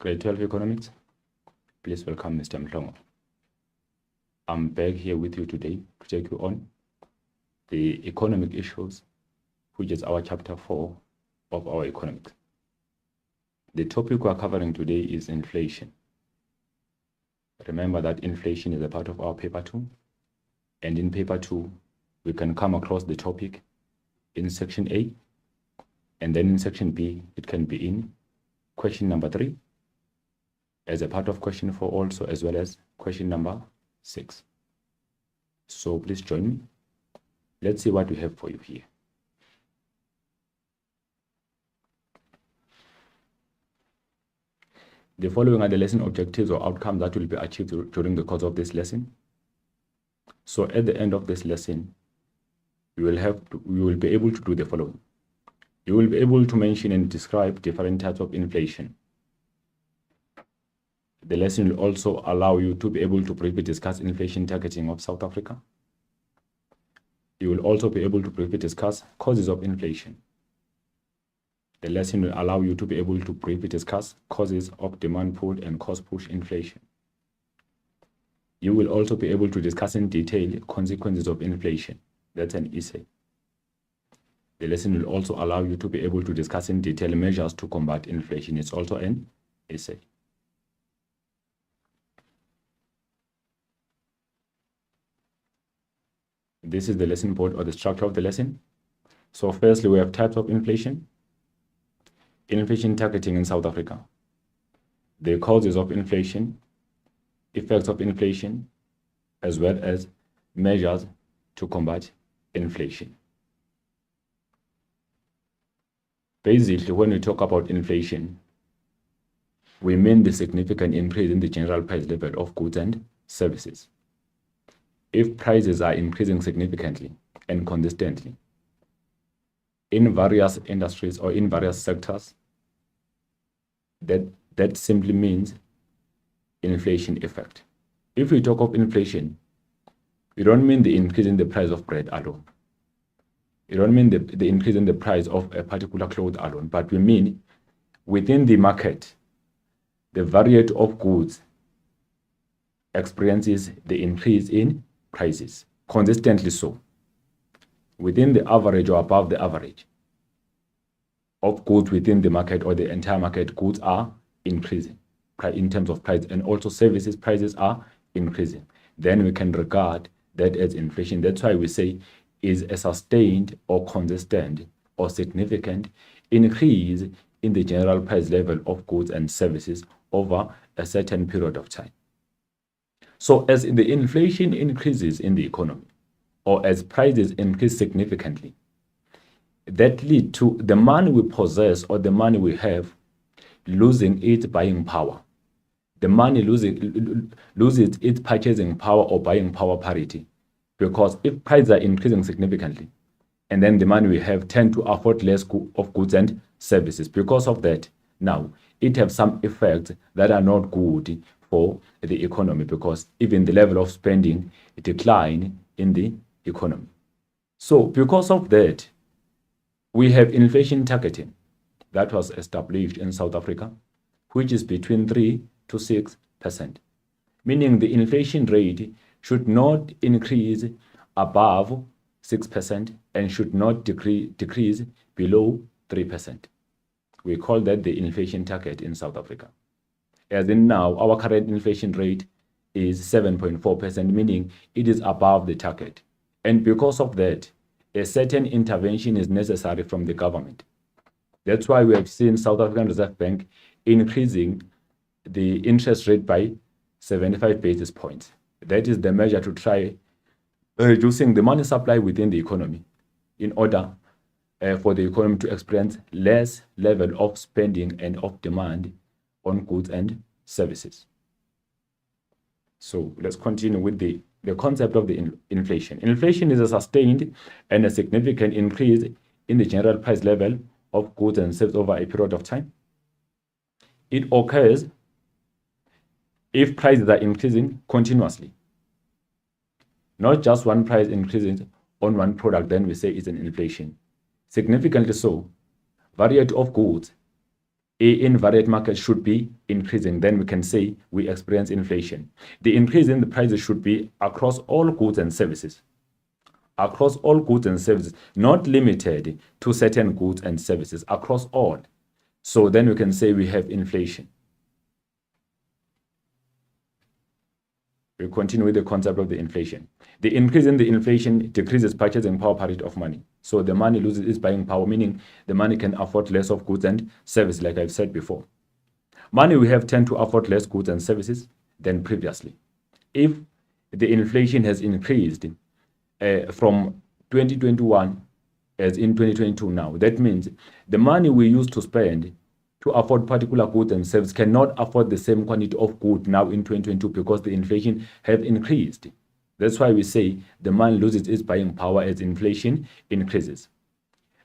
Grade 12 Economics. Please welcome Mr. Mhlongo. I'm back here with you today to take you on the economic issues, which is our chapter 4 of our economics. The topic we are covering today is inflation. Remember that inflation is a part of our paper 2, and in paper 2 we can come across the topic in section A, and then in section B it can be in question number 3 as a part of question 4 also, as well as question number 6. So please join me. Let's see what we have for you here. The following are the lesson objectives or outcomes that will be achieved during the course of this lesson. So at the end of this lesson, we will be able to do the following. You will be able to mention and describe different types of inflation. The lesson will also allow you to be able to briefly discuss inflation targeting of South Africa. You will also be able to briefly discuss causes of inflation. The lesson will allow you to be able to briefly discuss causes of demand pull and cost push inflation. You will also be able to discuss in detail consequences of inflation. That's an essay. The lesson will also allow you to be able to discuss in detail measures to combat inflation. It's also an essay. This is the lesson board or the structure of the lesson. So firstly, we have types of inflation. Inflation targeting in South Africa. The causes of inflation, effects of inflation, as well as measures to combat inflation. Basically, when we talk about inflation, we mean the significant increase in the general price level of goods and services. If prices are increasing significantly and consistently in various industries or in various sectors, that simply means inflation effect. If we talk of inflation, we don't mean the increase in the price of bread alone. We don't mean the increase in the price of a particular cloth alone, but we mean within the market, the variety of goods experiences the increase in prices, consistently so, within the average or above the average of goods within the market or the entire market, goods are increasing in terms of price, and also services prices are increasing. Then we can regard that as inflation. That's why we say is a sustained or consistent or significant increase in the general price level of goods and services over a certain period of time. So as the inflation increases in the economy, or as prices increase significantly, that lead to the money we possess or the money we have losing its buying power. The money loses its purchasing power or buying power parity. Because if prices are increasing significantly, and then the money we have tend to afford less of goods and services. Because of that, now it has some effects that are not good for the economy, because even the level of spending decline in the economy. So because of that, we have inflation targeting that was established in South Africa, which is between 3 to 6%, meaning the inflation rate should not increase above 6% and should not decrease below 3%. We call that the inflation target in South Africa. As in now, our current inflation rate is 7.4%, meaning it is above the target. And because of that, a certain intervention is necessary from the government. That's why we have seen South African Reserve Bank increasing the interest rate by 75 basis points. That is the measure to try reducing the money supply within the economy in order for the economy to experience less level of spending and of demand on goods and services. So let's continue with the concept of the inflation. Inflation is a sustained and a significant increase in the general price level of goods and services over a period of time. It occurs if prices are increasing continuously. Not just one price increases on one product, then we say it's an inflation. Significantly so, variety of goods in varied markets should be increasing, then we can say we experience inflation. The increase in the prices should be across all goods and services. Across all goods and services, not limited to certain goods and services, across all. So then we can say we have inflation. We continue with the concept of the inflation. The increase in the inflation decreases purchasing power parity of money. So the money loses its buying power, meaning the money can afford less of goods and services, like I've said before. Money we have tend to afford less goods and services than previously. If the inflation has increased from 2021 as in 2022 now, that means the money we used to spend to afford particular goods and services cannot afford the same quantity of goods now in 2022 because the inflation have increased. That's why we say the money loses its buying power as inflation increases.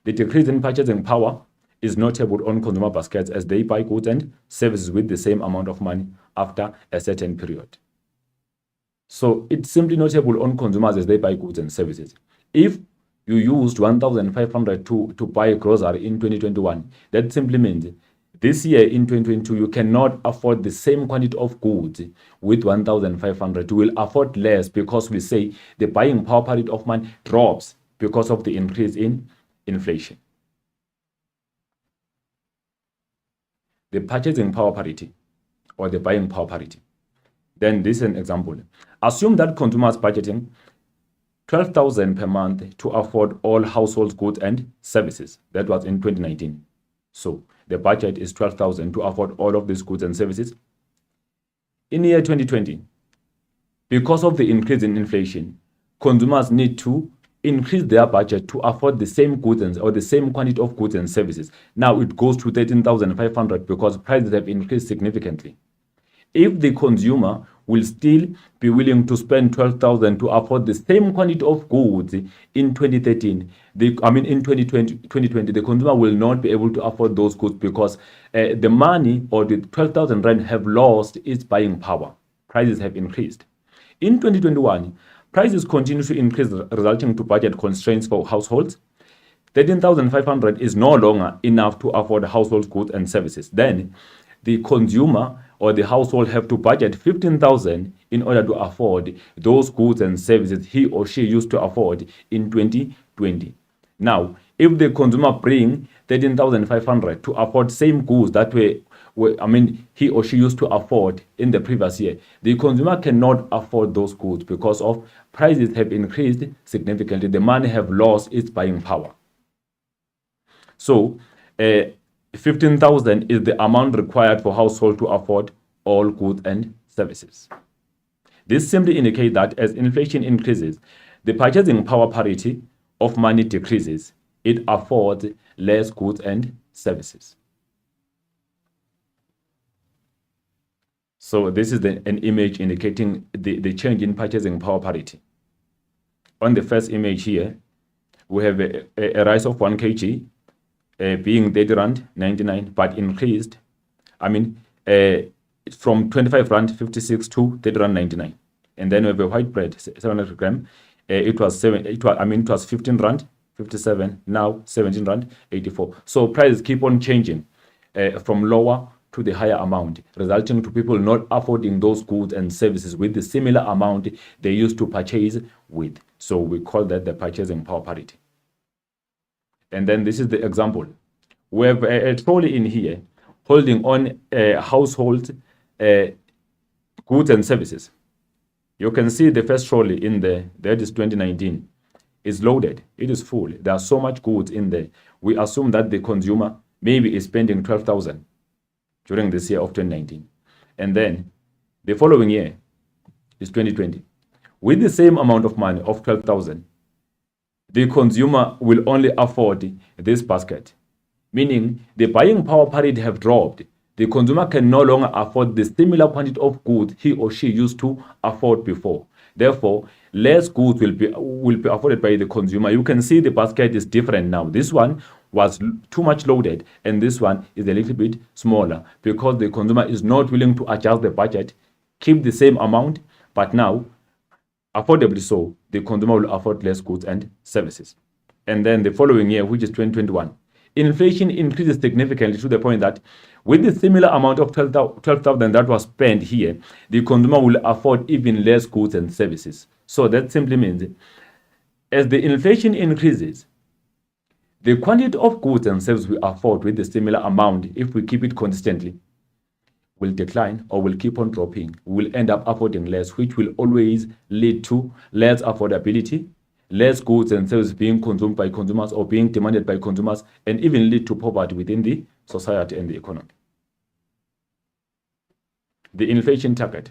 The decrease in purchasing power is notable on consumer baskets as they buy goods and services with the same amount of money after a certain period. So it's simply notable on consumers as they buy goods and services. If you used 1,500 to buy a grocery in 2021, that simply means this year in 2022, you cannot afford the same quantity of goods with 1,500. You will afford less because we say the buying power parity of money drops because of the increase in inflation. The purchasing power parity or the buying power parity. Then this is an example. Assume that consumers budgeting 12,000 per month to afford all household goods and services. That was in 2019. So the budget is 12,000 to afford all of these goods and services. In year 2020, because of the increase in inflation, consumers need to increase their budget to afford the same goods or the same quantity of goods and services. Now it goes to 13,500 because prices have increased significantly. If the consumer will still be willing to spend 12,000 to afford the same quantity of goods in 2020, the consumer will not be able to afford those goods because the money or the 12,000 rand have lost its buying power. Prices have increased. In 2021, prices continue to increase, resulting to budget constraints for households. 13,500 is no longer enough to afford household goods and services. Then the consumer or the household have to budget 15,000 in order to afford those goods and services he or she used to afford in 2020. Now, if the consumer bring 13,500 to afford same goods that he or she used to afford in the previous year, the consumer cannot afford those goods because of prices have increased significantly. The money have lost its buying power. So, 15,000 is the amount required for household to afford all goods and services. This simply indicates that as inflation increases, the purchasing power parity of money decreases. It affords less goods and services. So this is an image indicating the change in purchasing power parity. On the first image here, we have a rise of 1 kg being 30 rand 99, but increased, from 25 rand 56 to 30 rand 99. And then we have a white bread 700 gram. It was 15 rand 57, now 17 rand 84. So prices keep on changing from lower to the higher amount, resulting to people not affording those goods and services with the similar amount they used to purchase with. So we call that the purchasing power parity. And then this is the example. We have a trolley in here holding on household goods and services. You can see the first trolley in there, that is 2019, is loaded. It is full. There are so much goods in there. We assume that the consumer maybe is spending 12,000 during this year of 2019. And then the following year is 2020. With the same amount of money of 12,000, the consumer will only afford this basket, meaning the buying power parity have dropped. The consumer can no longer afford the similar quantity of goods he or she used to afford before. Therefore, less goods will be afforded by the consumer. You can see the basket is different now. This one was too much loaded, and this one is a little bit smaller because the consumer is not willing to adjust the budget, keep the same amount, but now, affordably so, the consumer will afford less goods and services. And then the following year, which is 2021, inflation increases significantly to the point that with the similar amount of 12,000 that was spent here, the consumer will afford even less goods and services. So that simply means as the inflation increases, the quantity of goods and services we afford with the similar amount, if we keep it consistently, will decline or will keep on dropping. We will end up affording less, which will always lead to less affordability, less goods and services being consumed by consumers or being demanded by consumers, and even lead to poverty within the society and the economy. The inflation target.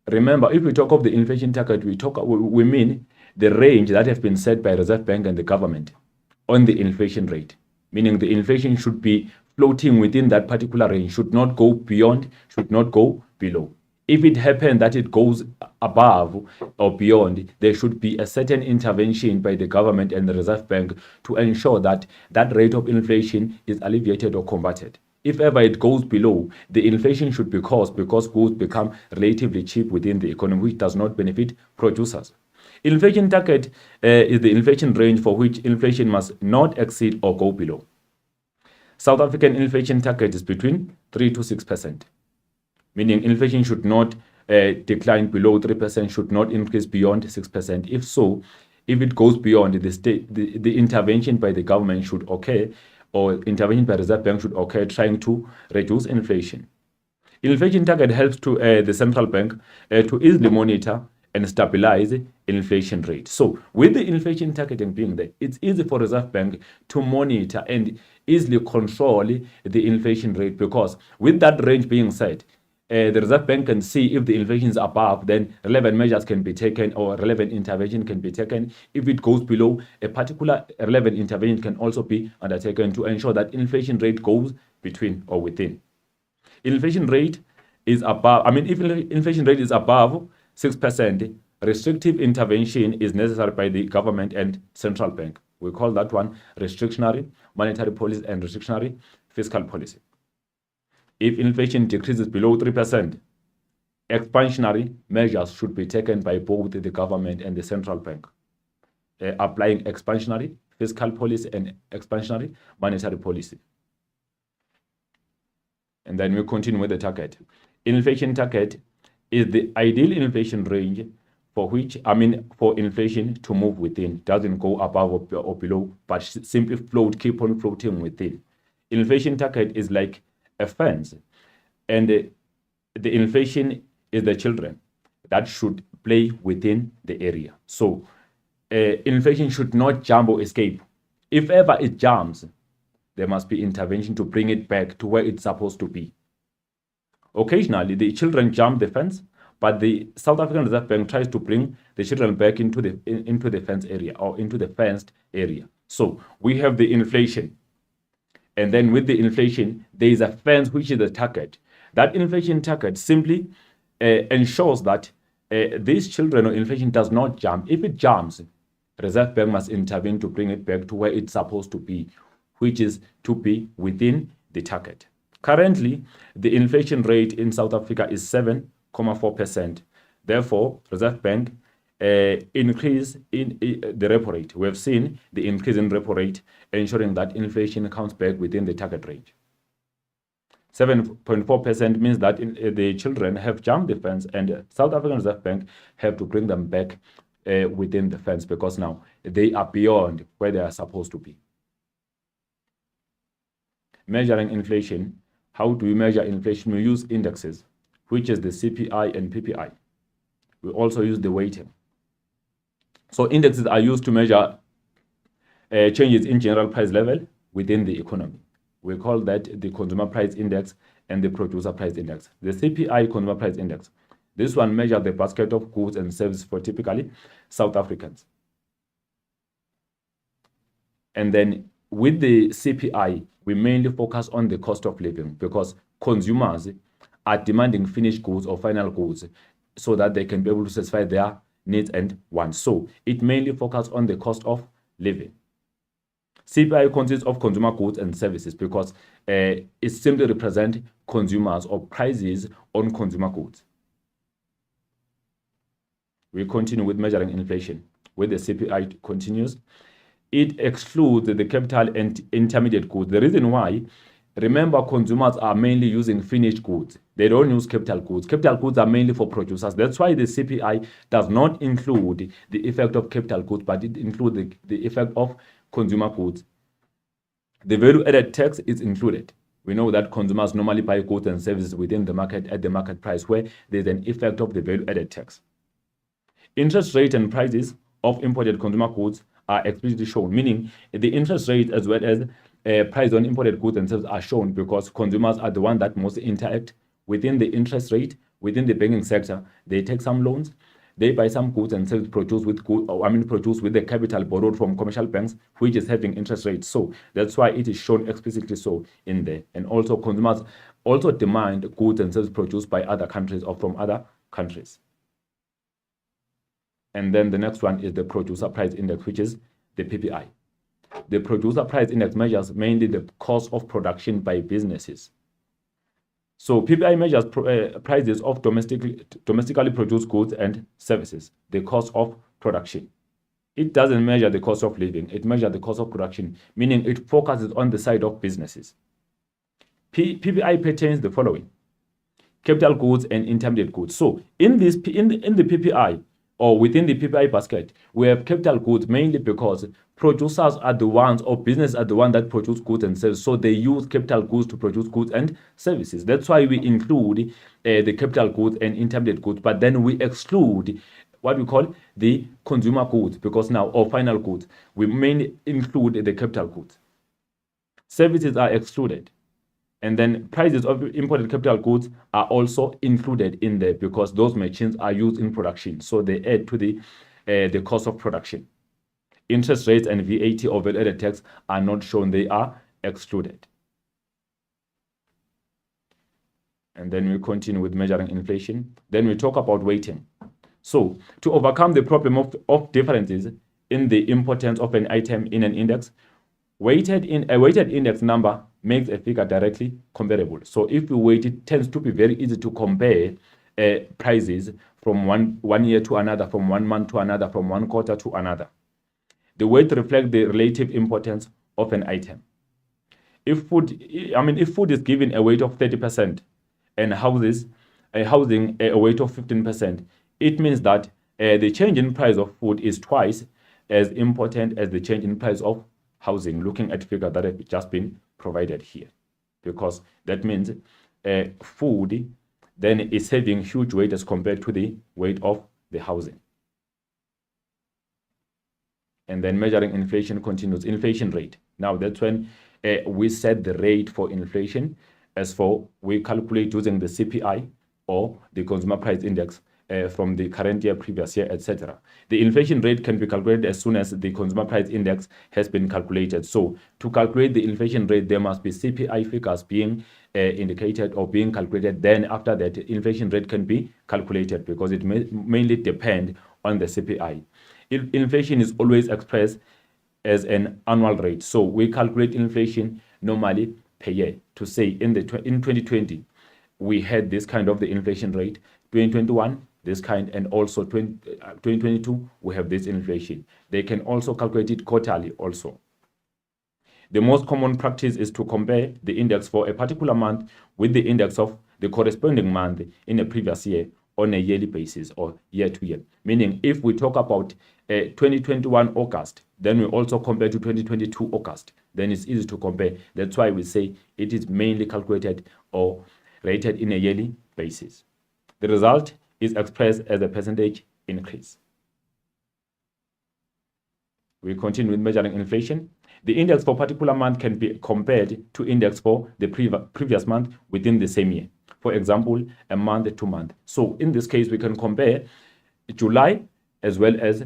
Remember, if we talk of the inflation target, we mean the range that has been set by Reserve Bank and the government on the inflation rate, meaning the inflation should be floating within that particular range, should not go beyond, should not go below. If it happens that it goes above or beyond, there should be a certain intervention by the government and the Reserve Bank to ensure that that rate of inflation is alleviated or combated. If ever it goes below, the inflation should be caused because goods become relatively cheap within the economy, which does not benefit producers. Inflation target is the inflation range for which inflation must not exceed or go below. South African inflation target is between 3 to 6%, meaning inflation should not decline below 3%, should not increase beyond 6%. If so, if it goes beyond, the intervention by the government should occur, or intervention by Reserve Bank should occur, trying to reduce inflation. Inflation target helps to the central bank to easily monitor and stabilize inflation rate. So with the inflation targeting being there, it's easy for Reserve Bank to monitor and easily control the inflation rate, because with that range being set, the Reserve Bank can see if the inflation is above, then relevant measures can be taken or relevant intervention can be taken. If it goes below, a particular relevant intervention can also be undertaken to ensure that inflation rate goes between or within. Inflation rate is above, if inflation rate is above 6%, restrictive intervention is necessary by the government and central bank. We call that one restrictionary monetary policy and restrictionary fiscal policy. If inflation decreases below 3%, expansionary measures should be taken by both the government and the central bank, applying expansionary fiscal policy and expansionary monetary policy. And then we continue with the target. Inflation target is the ideal inflation range for which, for inflation to move within. Doesn't go above or below, but simply keep on floating within. Inflation target is like a fence, and the inflation is the children that should play within the area. So inflation should not jump or escape. If ever it jumps, there must be intervention to bring it back to where it's supposed to be. Occasionally, the children jump the fence, but the South African Reserve Bank tries to bring the children back into the fence area or into the fenced area. So we have the inflation, and then with the inflation, there is a fence which is the target. That inflation target simply ensures that these children or inflation does not jump. If it jumps, Reserve Bank must intervene to bring it back to where it's supposed to be, which is to be within the target. Currently, the inflation rate in South Africa is 7.4%. Therefore, Reserve Bank increase in the repo rate. We have seen the increase in repo rate, ensuring that inflation comes back within the target range. 7.4% means that the children have jumped the fence, and South African Reserve Bank have to bring them back within the fence, because now they are beyond where they are supposed to be. Measuring inflation. How do we measure inflation? We use indexes, which is the CPI and PPI. We also use the weighting. So indexes are used to measure changes in general price level within the economy. We call that the consumer price index and the producer price index. The CPI, consumer price index. This one measures the basket of goods and services for typically South Africans. And then with the CPI, we mainly focus on the cost of living, because consumers are demanding finished goods or final goods so that they can be able to satisfy their needs and wants. So it mainly focuses on the cost of living. CPI consists of consumer goods and services because it simply represents consumers or prices on consumer goods. We continue with measuring inflation, where the CPI continues. it excludes the capital and intermediate goods. The reason why, remember, consumers are mainly using finished goods. They don't use capital goods. Capital goods are mainly for producers. That's why the CPI does not include the effect of capital goods, but it includes the effect of consumer goods. The value-added tax is included. We know that consumers normally buy goods and services within the market at the market price, where there's an effect of the value-added tax. Interest rate and prices of imported consumer goods are explicitly shown, meaning the interest rate as well as price on imported goods and services are shown because consumers are the one that most interact within the interest rate, within the banking sector. They take some loans, they buy some goods and services produced with the capital borrowed from commercial banks, which is having interest rates. So that's why it is shown explicitly so in there. And also consumers also demand goods and services produced by other countries or from other countries. And then the next one is the Producer Price Index, which is the PPI. The Producer Price Index measures mainly the cost of production by businesses. So PPI measures prices of domestically produced goods and services, the cost of production. It doesn't measure the cost of living. It measures the cost of production, meaning it focuses on the side of businesses. PPI pertains the following: capital goods and intermediate goods. So in the PPI, or within the PPI basket, we have capital goods mainly because producers are the ones, or business are the ones that produce goods and services. So they use capital goods to produce goods and services. That's why we include the capital goods and intermediate goods, but then we exclude what we call the consumer goods, because now, or final goods, we mainly include the capital goods. Services are excluded. And then prices of imported capital goods are also included in there because those machines are used in production. So they add to the cost of production. Interest rates and VAT or value-added tax are not shown. They are excluded. And then we continue with measuring inflation. Then we talk about weighting. So to overcome the problem of differences in the importance of an item in an index, a weighted index number makes a figure directly comparable. So if we weight, it tends to be very easy to compare prices from one year to another, from 1 month to another, from one quarter to another. The weight reflects the relative importance of an item. If food is given a weight of 30% and housing a weight of 15%, it means that the change in price of food is twice as important as the change in price of housing, looking at figure that have just been provided here, because that means food then is having huge weight as compared to the weight of the housing. And then measuring inflation continues. Inflation rate. Now that's when we set the rate for inflation as for we calculate using the CPI or the consumer price index from the current year, previous year, etc. The inflation rate can be calculated as soon as the consumer price index has been calculated. So to calculate the inflation rate, there must be CPI figures being indicated or being calculated. Then after that, inflation rate can be calculated because it mainly depends on the CPI. Inflation is always expressed as an annual rate. So we calculate inflation normally per year to say in 2020, we had this kind of the inflation rate, 2021, this kind, and also 2022, we have this inflation. They can also calculate it quarterly also. The most common practice is to compare the index for a particular month with the index of the corresponding month in a previous year on a yearly basis or year to year. Meaning if we talk about 2021 August, then we also compare to 2022 August. Then it's easy to compare. That's why we say it is mainly calculated or rated in a yearly basis. The result is expressed as a percentage increase. We continue with measuring inflation. The index for a particular month can be compared to index for the previous month within the same year. For example, a month to month. So in this case, we can compare July as well as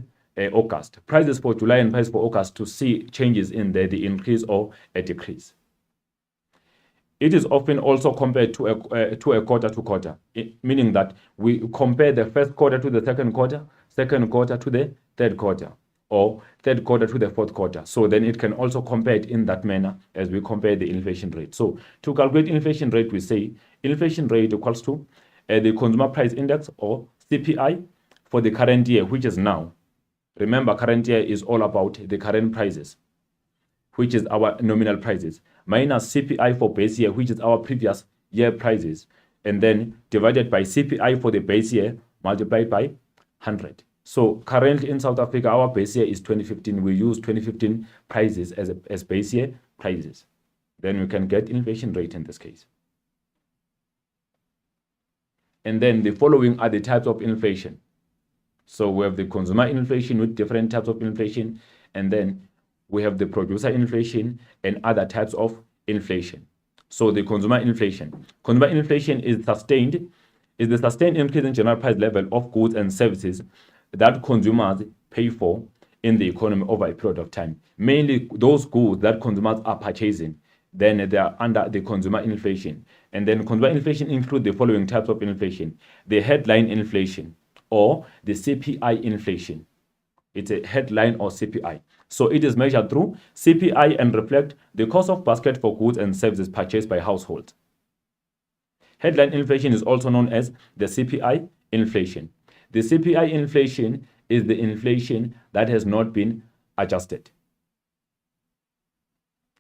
August. Prices for July and prices for August to see changes in the increase or a decrease. It is often also compared to a quarter to quarter, meaning that we compare the first quarter to the second quarter to the third quarter, or third quarter to the fourth quarter. So then it can also compare it in that manner as we compare the inflation rate. So to calculate inflation rate, we say inflation rate equals to the consumer price index or CPI for the current year, which is now, Remember, current year is all about the current prices, which is our nominal prices, minus CPI for base year, which is our previous year prices, and then divided by CPI for the base year multiplied by 100. So currently in South Africa, our base year is 2015. We use 2015 prices as base year prices. Then we can get inflation rate in this case. And then the following are the types of inflation. So we have the consumer inflation with different types of inflation, and then we have the producer inflation and other types of inflation. So the consumer inflation. Consumer inflation is the sustained increase in general price level of goods and services that consumers pay for in the economy over a period of time. Mainly those goods that consumers are purchasing, then they are under the consumer inflation. And then consumer inflation includes the following types of inflation: the headline inflation or the CPI inflation. It's a headline or CPI. So it is measured through CPI and reflect the cost of basket for goods and services purchased by households. Headline inflation is also known as the CPI inflation. The CPI inflation is the inflation that has not been adjusted.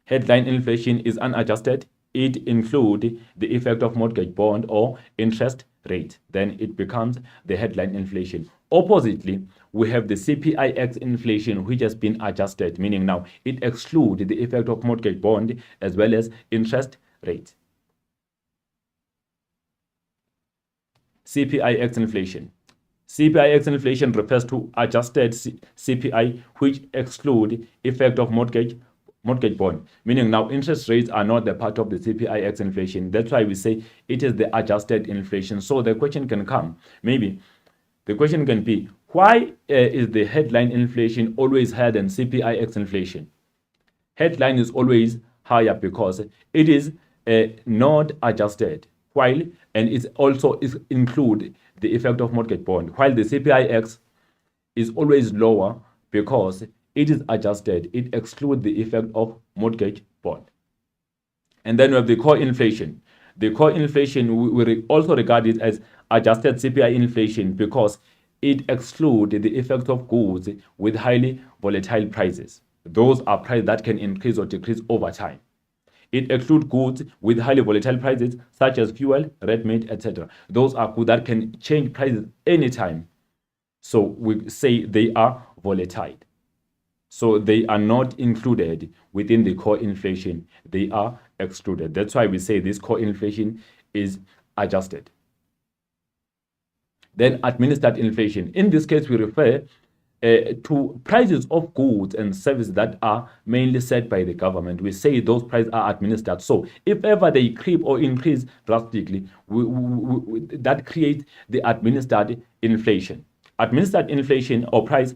Headline inflation is unadjusted. It includes the effect of mortgage bond or interest rate. Then it becomes the headline inflation. Oppositely, we have the CPIX inflation, which has been adjusted, meaning now it excludes the effect of mortgage bond as well as interest rate. CPIX inflation. CPIX inflation refers to adjusted CPI, which exclude effect of mortgage bond, meaning now interest rates are not the part of the CPIX inflation. That's why we say it is the adjusted inflation. So the question can come, maybe the question can be, why is the headline inflation always higher than CPIX inflation? Headline is always higher because it is not adjusted, while and it also include the effect of mortgage bond, while the CPIX is always lower because it is adjusted. It excludes the effect of mortgage bond. And then we have the core inflation. The core inflation, we also regard it as adjusted CPI inflation because it excludes the effect of goods with highly volatile prices. Those are prices that can increase or decrease over time. It excludes goods with highly volatile prices such as fuel, red meat, etc. Those are goods that can change prices anytime. So we say they are volatile. So they are not included within the core inflation. They are excluded. That's why we say this core inflation is adjusted. Then administered inflation. In this case, we refer to prices of goods and services that are mainly set by the government. We say those prices are administered. So if ever they creep or increase drastically, that creates the administered inflation. Administered inflation or prices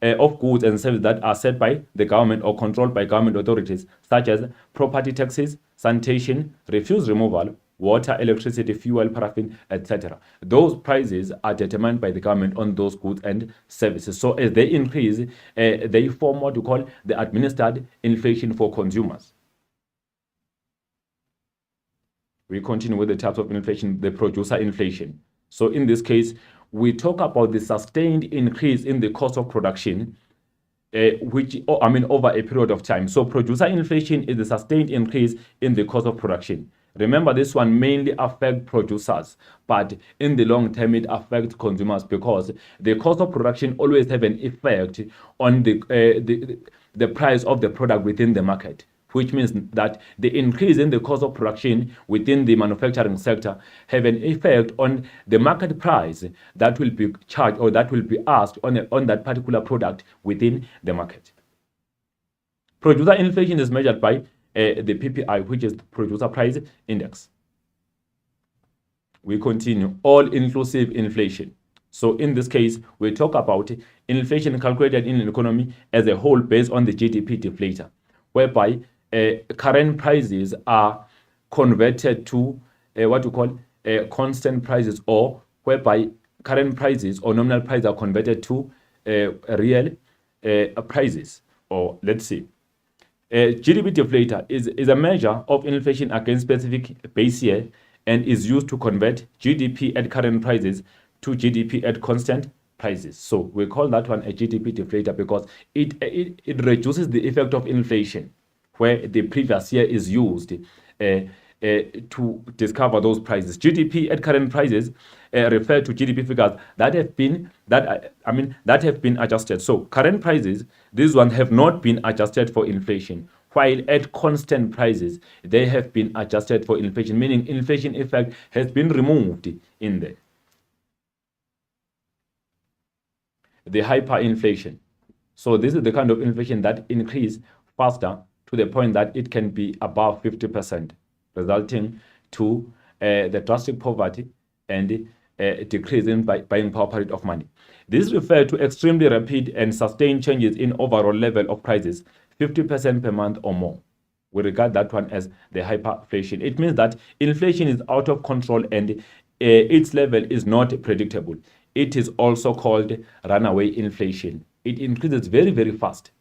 of goods and services that are set by the government or controlled by government authorities, such as property taxes, sanitation, refuse removal, water, electricity, fuel, paraffin, etc. Those prices are determined by the government on those goods and services. So as they increase, they form what we call the administered inflation for consumers. We continue with the types of inflation, the producer inflation. So in this case, we talk about the sustained increase in the cost of production, over a period of time. So producer inflation is the sustained increase in the cost of production. Remember, this one mainly affects producers, but in the long term, it affects consumers because the cost of production always have an effect on the price of the product within the market, which means that the increase in the cost of production within the manufacturing sector have an effect on the market price that will be charged or that will be asked on that particular product within the market. Producer inflation is measured by the PPI, which is the Producer Price Index. We continue. All-inclusive inflation. So in this case, we talk about inflation calculated in an economy as a whole based on the GDP deflator, whereby current prices are converted to what we call constant prices, or whereby current prices or nominal prices are converted to real prices. Or let's see. GDP deflator is a measure of inflation against specific base year and is used to convert GDP at current prices to GDP at constant prices. So we call that one a GDP deflator because it reduces the effect of inflation, where the previous year is used to discover those prices. GDP at current prices refer to GDP figures that have been adjusted. So current prices, these ones have not been adjusted for inflation, while at constant prices they have been adjusted for inflation, meaning inflation effect has been removed in there. The hyperinflation. So this is the kind of inflation that increase faster to the point that it can be above 50%, resulting to the drastic poverty and decrease in buying power rate of money. This refers to extremely rapid and sustained changes in overall level of prices, 50% per month or more. We regard that one as the hyperinflation. It means that inflation is out of control and its level is not predictable. It is also called runaway inflation. It increases very, very fast.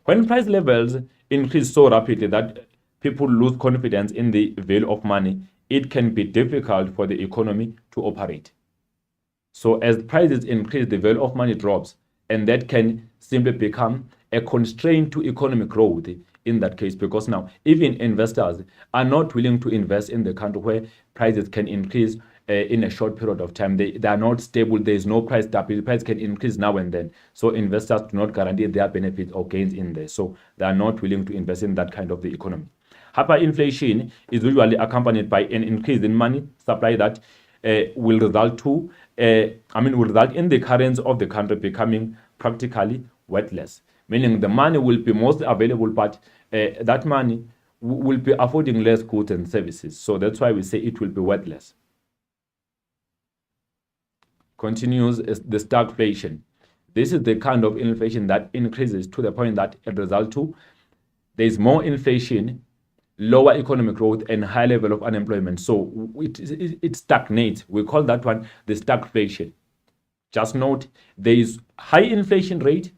When price levels increase so rapidly that people lose confidence in the value of money, it can be difficult for the economy to operate. So as prices increase, the value of money drops, and that can simply become a constraint to economic growth in that case, because now even investors are not willing to invest in the country where prices can increase in a short period of time. They are not stable. There is no price stability. Price can increase now and then. So investors do not guarantee their benefits or gains in there. So they are not willing to invest in that kind of the economy. Hyperinflation is usually accompanied by an increase in money supply that will result in the currency of the country becoming practically worthless. Meaning the money will be most available, but that money will be affording less goods and services. So that's why we say it will be worthless. Continues the stagflation. This is the kind of inflation that increases to the point that it results to there is more inflation, lower economic growth, and high level of unemployment. So it stagnates. We call that one the stagflation. Just note there is high inflation rate,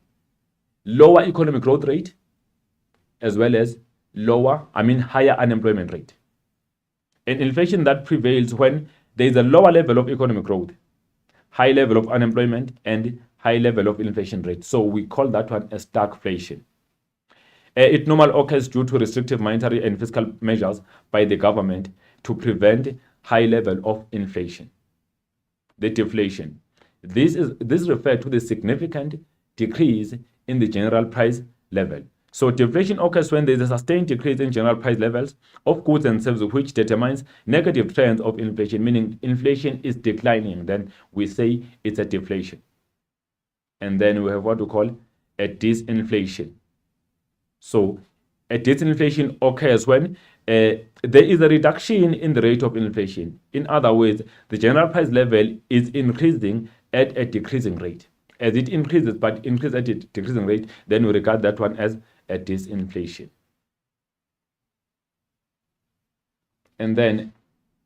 lower economic growth rate, as well as higher unemployment rate. And inflation that prevails when there is a lower level of economic growth, high level of unemployment, and high level of inflation rate. So we call that one a stagflation. It normally occurs due to restrictive monetary and fiscal measures by the government to prevent high level of inflation. The deflation. This refers to the significant decrease in the general price level. So deflation occurs when there is a sustained decrease in general price levels of goods and services, which determines negative trends of inflation, meaning inflation is declining. Then we say it's a deflation. And then we have what we call a disinflation. So a disinflation occurs when there is a reduction in the rate of inflation. In other words, the general price level is increasing at a decreasing rate. As it increases, but increases at a decreasing rate, then we regard that one as a disinflation. And then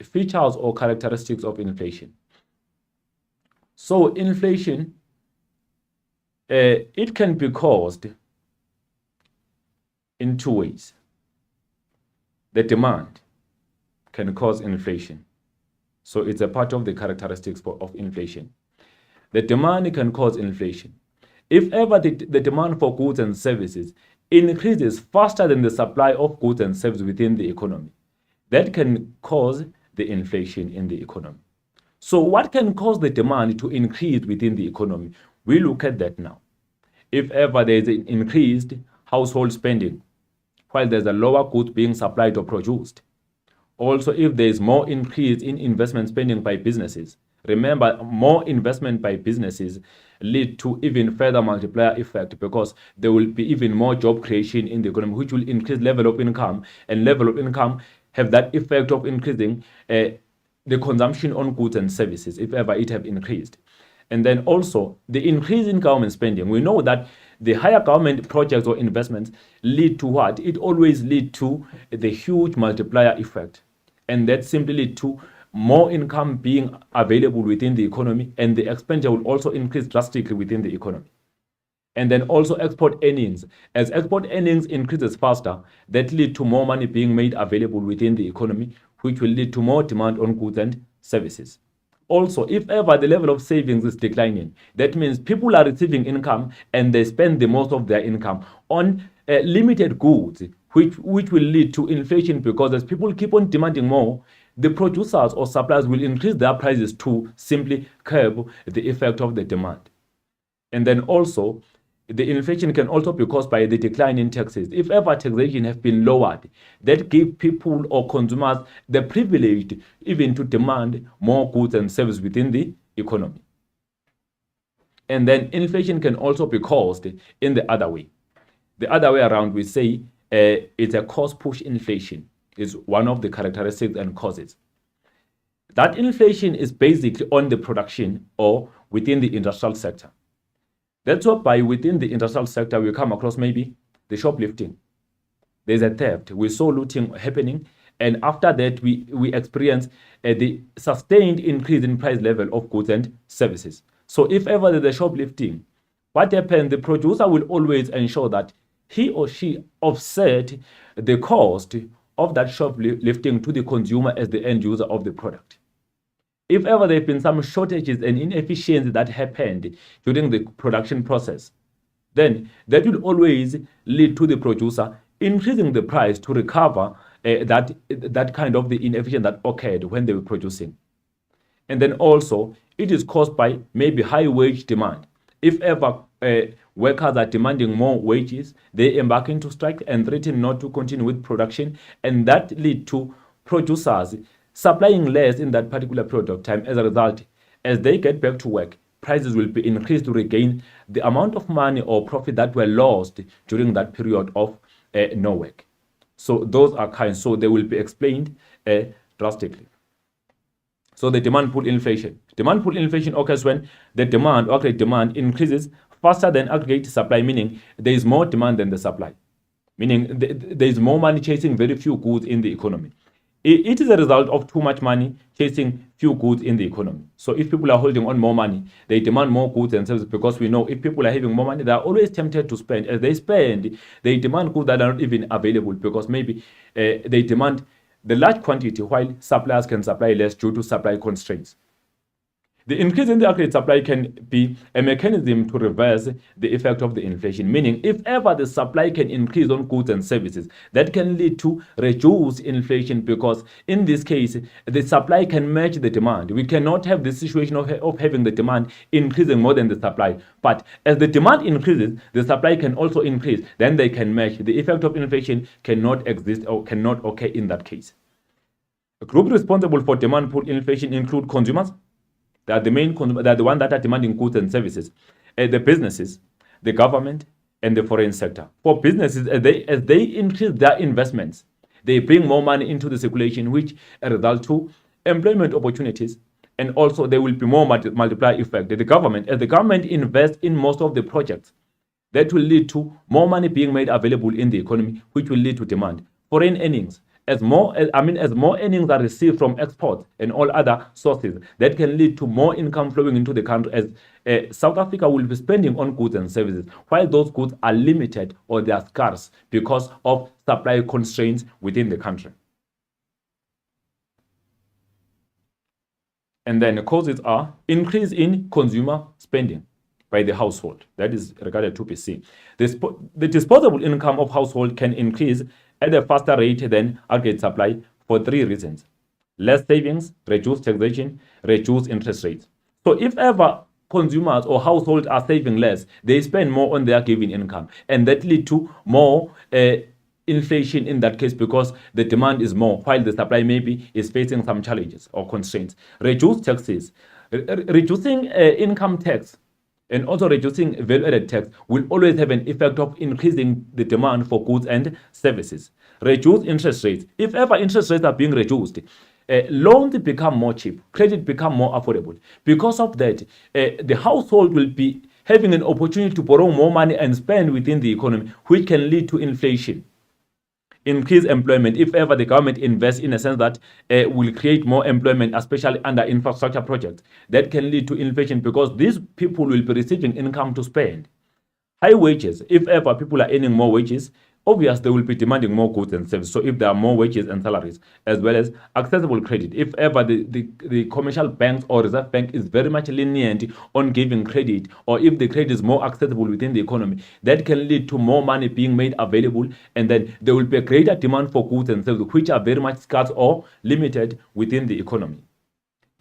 features or characteristics of inflation. So inflation, it can be caused in two ways. The demand can cause inflation. So it's a part of the characteristics of inflation. The demand can cause inflation. If ever the demand for goods and services increases faster than the supply of goods and services within the economy, that can cause the inflation in the economy. So what can cause the demand to increase within the economy? We look at that now. If ever there is an increased household spending, while there's a lower goods being supplied or produced. Also, if there is more increase in investment spending by businesses, remember, more investment by businesses lead to even further multiplier effect, because there will be even more job creation in the economy, which will increase level of income, and level of income have that effect of increasing the consumption on goods and services, if ever it have increased. And then also the increase in government spending. We know that the higher government projects or investments lead to what? It always leads to the huge multiplier effect. And that simply leads to more income being available within the economy, and the expenditure will also increase drastically within the economy. And then also export earnings. As export earnings increases faster, that leads to more money being made available within the economy, which will lead to more demand on goods and services. Also, if ever the level of savings is declining, that means people are receiving income and they spend the most of their income on limited goods, which will lead to inflation, because as people keep on demanding more, the producers or suppliers will increase their prices to simply curb the effect of the demand. And then also, the inflation can also be caused by the decline in taxes. If ever taxation has been lowered, that give people or consumers the privilege even to demand more goods and services within the economy. And then inflation can also be caused in the other way. The other way around, we say it's a cost push inflation is one of the characteristics and causes. That inflation is basically on the production or within the industrial sector. That's why within the industrial sector, we come across maybe the shoplifting. There's a theft. We saw looting happening. And after that, we experience the sustained increase in price level of goods and services. So if ever there's a shoplifting, what happens? The producer will always ensure that he or she offset the cost of that shoplifting to the consumer as the end user of the product. If ever there have been some shortages and inefficiencies that happened during the production process, then that will always lead to the producer increasing the price to recover that kind of the inefficiency that occurred when they were producing. And then also, it is caused by maybe high wage demand. If ever workers are demanding more wages, they embark into strike and threaten not to continue with production, and that lead to producers supplying less in that particular period of time. As a result, as they get back to work, prices will be increased to regain the amount of money or profit that were lost during that period of no work. So those are kinds, so they will be explained drastically. So the demand pull inflation. Demand pull inflation occurs when the demand or aggregate demand increases faster than aggregate supply, meaning there is more demand than the supply, meaning there is more money chasing very few goods in the economy. It is a result of too much money chasing few goods in the economy. So if people are holding on more money, they demand more goods and services, because we know if people are having more money, they are always tempted to spend. As they spend, they demand goods that are not even available, because maybe they demand the large quantity while suppliers can supply less due to supply constraints. The increase in the aggregate supply can be a mechanism to reverse the effect of the inflation, meaning if ever the supply can increase on goods and services, that can lead to reduced inflation, because in this case, the supply can match the demand. We cannot have the situation of having the demand increasing more than the supply. But as the demand increases, the supply can also increase. Then they can match. The effect of inflation cannot exist or cannot occur in that case. A group responsible for demand pull inflation include consumers. They are the main consumer, they are the ones that are demanding goods and services. The businesses, the government, and the foreign sector. For businesses, as they increase their investments, they bring more money into the circulation, which result to employment opportunities, and also there will be more multiplier effect. The government, as the government invests in most of the projects, that will lead to more money being made available in the economy, which will lead to demand. Foreign earnings. As more earnings are received from exports and all other sources, that can lead to more income flowing into the country, as South Africa will be spending on goods and services, while those goods are limited or they are scarce because of supply constraints within the country. And then the causes are increase in consumer spending by the household. That is regarded to PC. The disposable income of household can increase at a faster rate than aggregate supply for three reasons: less savings, reduced taxation, reduced interest rates. So if ever consumers or households are saving less, they spend more on their given income, and that leads to more inflation in that case, because the demand is more while the supply maybe is facing some challenges or constraints. Reduced taxes, reducing income tax and also reducing value-added tax will always have an effect of increasing the demand for goods and services. Reduce interest rates. If ever interest rates are being reduced, loans become more cheap, credit become more affordable. Because of that, the household will be having an opportunity to borrow more money and spend within the economy, which can lead to inflation. Increase employment. If ever the government invests in a sense that will create more employment, especially under infrastructure projects, that can lead to inflation, because these people will be receiving income to spend. High wages. If ever people are earning more wages, obvious they will be demanding more goods and services. So if there are more wages and salaries, as well as accessible credit, if ever the commercial banks or Reserve Bank is very much lenient on giving credit, or if the credit is more accessible within the economy, that can lead to more money being made available, and then there will be a greater demand for goods and services which are very much scarce or limited within the economy.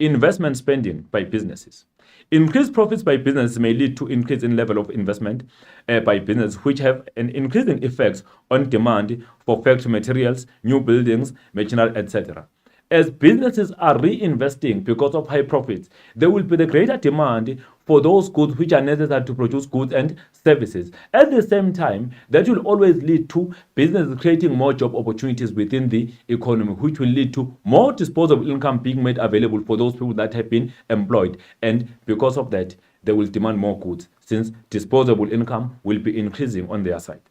Investment spending by businesses. Increased profits by businesses may lead to increase in level of investment by business, which have an increasing effect on demand for factory materials, new buildings, machinery, etc. As businesses are reinvesting because of high profits, there will be the greater demand for those goods which are necessary to produce goods and services. At the same time, that will always lead to businesses creating more job opportunities within the economy, which will lead to more disposable income being made available for those people that have been employed. And because of that, they will demand more goods, since disposable income will be increasing on their side.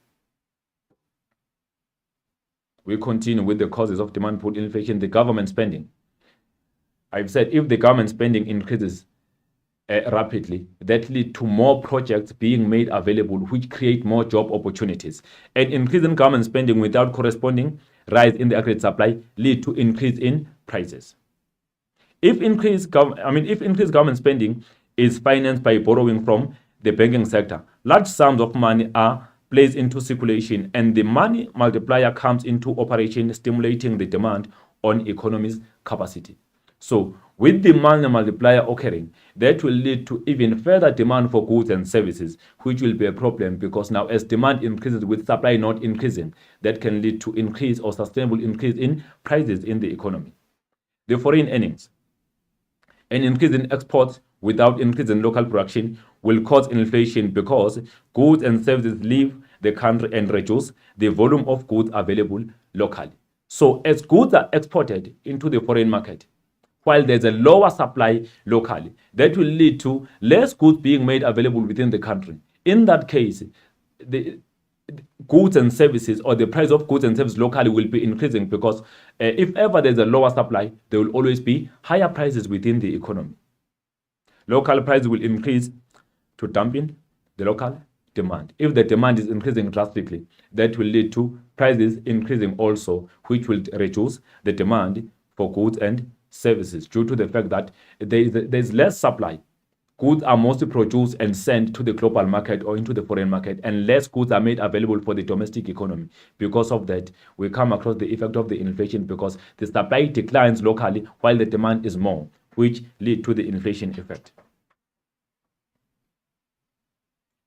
We continue with the causes of demand pull inflation, the government spending. I've said if the government spending increases rapidly, that lead to more projects being made available, which create more job opportunities. And increase in government spending without corresponding rise in the aggregate supply lead to increase in prices. If increased government spending is financed by borrowing from the banking sector, large sums of money are placed into circulation, and the money multiplier comes into operation, stimulating the demand on economy's capacity. So with the money multiplier occurring, that will lead to even further demand for goods and services, which will be a problem, because now as demand increases with supply not increasing, that can lead to increase or sustainable increase in prices in the economy. The foreign earnings. An increase in exports without increase in local production will cause inflation, because goods and services leave the country and reduce the volume of goods available locally. So as goods are exported into the foreign market, while there's a lower supply locally, that will lead to less goods being made available within the country. In that case, the goods and services, or the price of goods and services locally, will be increasing, because if ever there's a lower supply, there will always be higher prices within the economy. Local prices will increase to dampen the local demand. If the demand is increasing drastically, that will lead to prices increasing also, which will reduce the demand for goods and services, due to the fact that there's less supply. Goods are mostly produced and sent to the global market or into the foreign market, and less goods are made available for the domestic economy. Because of that, we come across the effect of the inflation, because the supply declines locally while the demand is more, which lead to the inflation effect.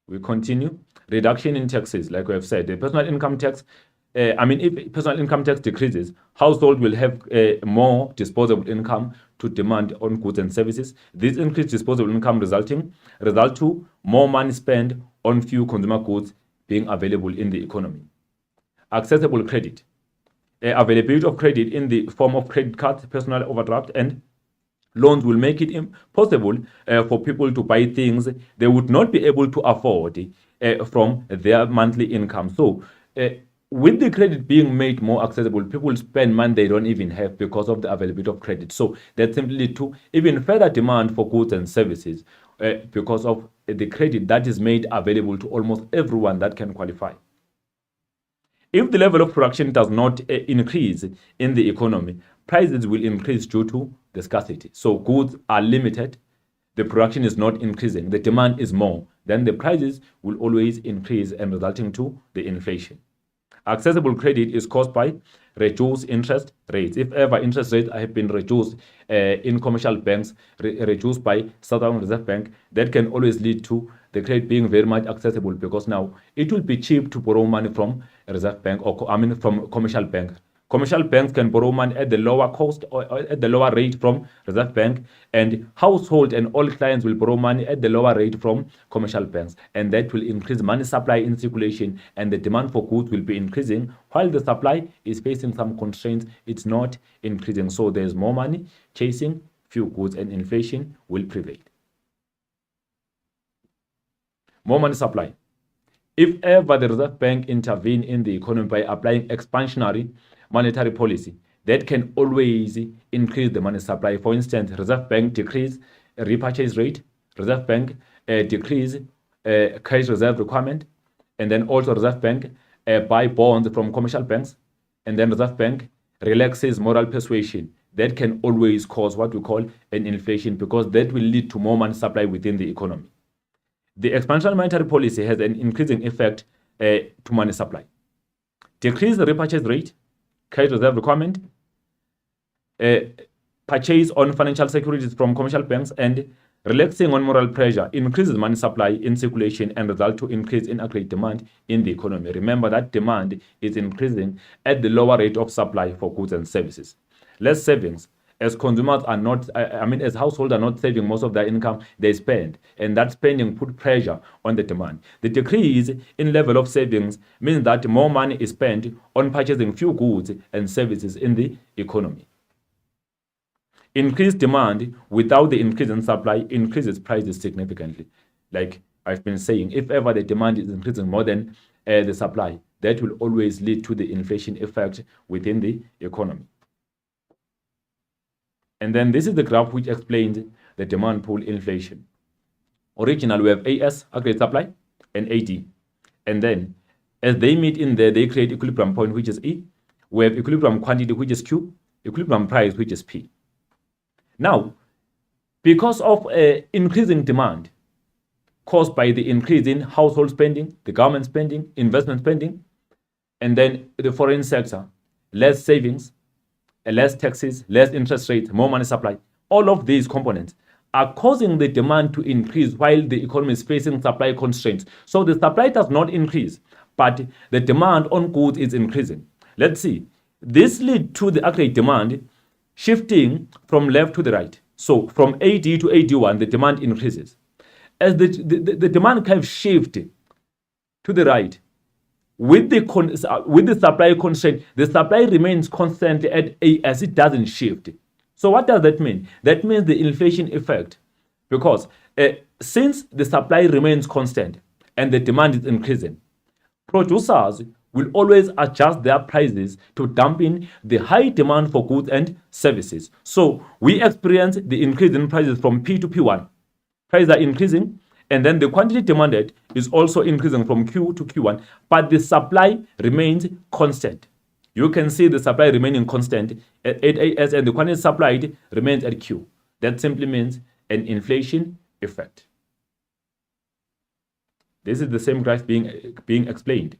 We continue. Reduction in taxes, like we have said, the personal income tax. If personal income tax decreases, household will have more disposable income to demand on goods and services. This increased disposable income result to more money spent on few consumer goods being available in the economy. Accessible credit. Availability of credit in the form of credit cards, personal overdraft, and loans will make it impossible for people to buy things they would not be able to afford from their monthly income. So with the credit being made more accessible, people spend money they don't even have because of the availability of credit. So that simply leads to even further demand for goods and services because of the credit that is made available to almost everyone that can qualify. If the level of production does not increase in the economy, prices will increase due to the scarcity. So goods are limited, the production is not increasing, the demand is more, then the prices will always increase, and resulting to the inflation. Accessible credit is caused by reduced interest rates. If ever interest rates have been reduced in commercial banks, reduced by Southern Reserve Bank, that can always lead to the credit being very much accessible, because now it will be cheap to borrow money from Reserve Bank from commercial bank. Commercial banks can borrow money at the lower cost or at the lower rate from Reserve Bank, and household and all clients will borrow money at the lower rate from commercial banks, and that will increase money supply in circulation, and the demand for goods will be increasing, while the supply is facing some constraints, it's not increasing. So there's more money chasing few goods, and inflation will prevail. More money supply. If ever the Reserve Bank intervene in the economy by applying expansionary monetary policy, that can always increase the money supply. For instance, Reserve Bank decrease repurchase rate, Reserve Bank decrease cash reserve requirement, and then also Reserve Bank buy bonds from commercial banks, and then Reserve Bank relaxes moral persuasion, that can always cause what we call an inflation, because that will lead to more money supply within the economy. The expansionary monetary policy has an increasing effect to money supply. Decrease the repurchase rate, cash reserve requirement, purchase on financial securities from commercial banks, and relaxing on moral pressure increases money supply in circulation and result to increase in aggregate demand in the economy. Remember that demand is increasing at the lower rate of supply for goods and services. Less savings, as consumers are not, as households are not saving most of their income, they spend, and that spending put pressure on the demand. The decrease in level of savings means that more money is spent on purchasing few goods and services in the economy. Increased demand without the increase in supply increases prices significantly. Like I've been saying, if ever the demand is increasing more than the supply, that will always lead to the inflation effect within the economy. And then this is the graph which explains the demand pull inflation. Originally, we have AS, aggregate supply, and AD. And then, as they meet in there, they create equilibrium point, which is E. We have equilibrium quantity, which is Q, equilibrium price, which is P. Now, because of increasing demand caused by the increase in household spending, the government spending, investment spending, and then the foreign sector, less savings, less taxes, less interest rates, more money supply, all of these components are causing the demand to increase while the economy is facing supply constraints. So the supply does not increase, but the demand on goods is increasing. Let's see. This leads to the aggregate demand shifting from left to the right. So from AD to AD1, the demand increases. As the demand curve shifts to the right, with the supply constraint, the supply remains constant at A as it doesn't shift. So what does that mean? That means the inflation effect, because since the supply remains constant and the demand is increasing, producers will always adjust their prices to dampen the high demand for goods and services. So we experience the increase in prices from P to P1. Prices are increasing, and then the quantity demanded is also increasing from Q to Q1, but the supply remains constant. You can see the supply remaining constant at AS, and the quantity supplied remains at Q. That simply means an inflation effect. This is the same graph being explained.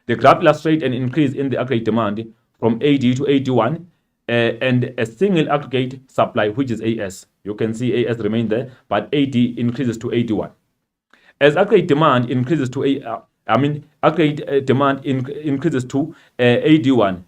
The graph illustrates an increase in the aggregate demand from AD to AD1 and a single aggregate supply, which is AS. You can see AS remains there, but AD increases to AD1. As aggregate demand increases to increases to AD1,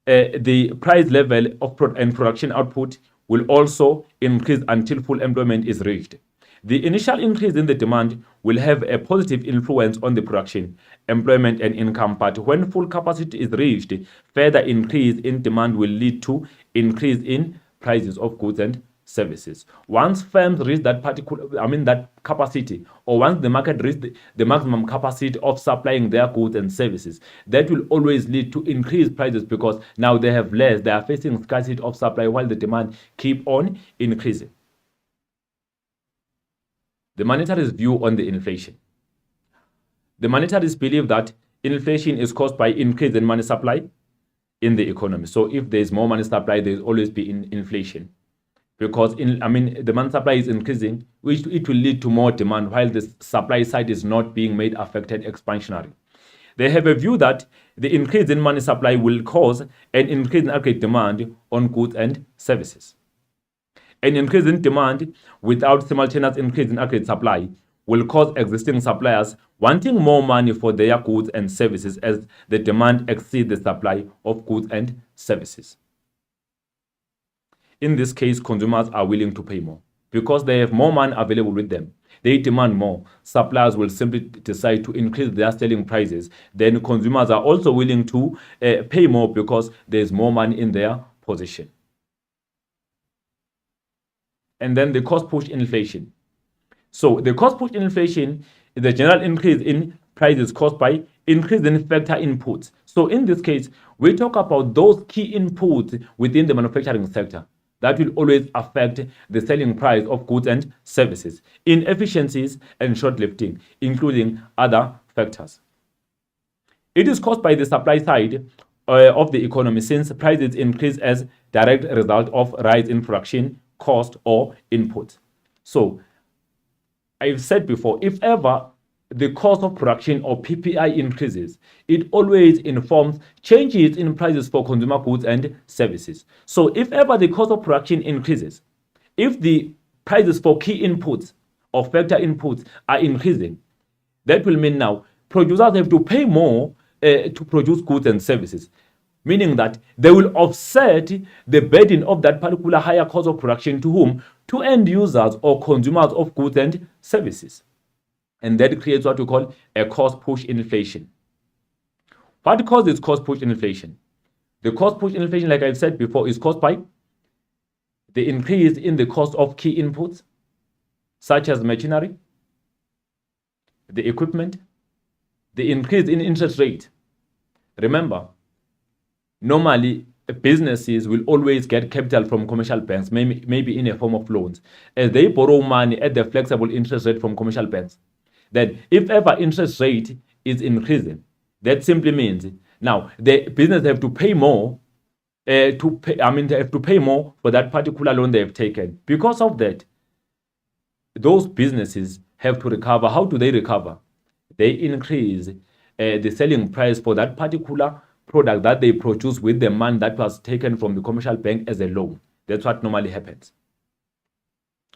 the price level of production output will also increase until full employment is reached. The initial increase in the demand will have a positive influence on the production, employment, and income, but when full capacity is reached, further increase in demand will lead to increase in prices of goods and services. Once firms reach that that capacity, or once the market reaches the maximum capacity of supplying their goods and services, that will always lead to increased prices, because now they have less, they are facing scarcity of supply while the demand keep on increasing. The monetarists' view on the inflation. The monetarists believe that inflation is caused by increase in money supply in the economy. So if there is more money supply, there will always be inflation, because the money supply is increasing, which it will lead to more demand, while the supply side is not being made affected expansionary. They have a view that the increase in money supply will cause an increase in aggregate demand on goods and services. An increase in demand without simultaneous increase in aggregate supply will cause existing suppliers wanting more money for their goods and services as the demand exceeds the supply of goods and services. In this case, consumers are willing to pay more because they have more money available with them. They demand more. Suppliers will simply decide to increase their selling prices. Then consumers are also willing to pay more because there's more money in their possession. And then the cost push inflation. So the cost push inflation is the general increase in prices caused by increase in factor inputs. So in this case, we talk about those key inputs within the manufacturing sector that will always affect the selling price of goods and services, inefficiencies and short-lifting, including other factors. It is caused by the supply side of the economy, since prices increase as direct result of rise in production cost or input. So I've said before, if ever the cost of production or PPI increases, it always informs changes in prices for consumer goods and services. So if ever the cost of production increases, if the prices for key inputs or factor inputs are increasing, that will mean now producers have to pay more to produce goods and services, meaning that they will offset the burden of that particular higher cost of production to whom? To end users or consumers of goods and services. And that creates what we call a cost push inflation. What causes cost push inflation? The cost push inflation, like I've said before, is caused by the increase in the cost of key inputs, such as machinery, the equipment, the increase in interest rate. Remember, normally businesses will always get capital from commercial banks, maybe in a form of loans, as they borrow money at the flexible interest rate from commercial banks. Then if ever interest rate is increasing, that simply means now the business have to pay more they have to pay more for that particular loan they have taken. Because of that, those businesses have to recover. How do they recover? They increase the selling price for that particular product that they produce with the money that was taken from the commercial bank as a loan. That's what normally happens.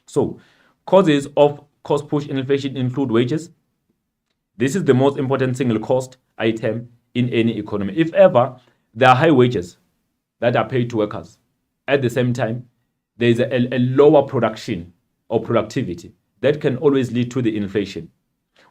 So, causes of cost push inflation include wages. This is the most important single cost item in any economy. If ever there are high wages that are paid to workers, at the same time, there is a lower production or productivity, that can always lead to the inflation.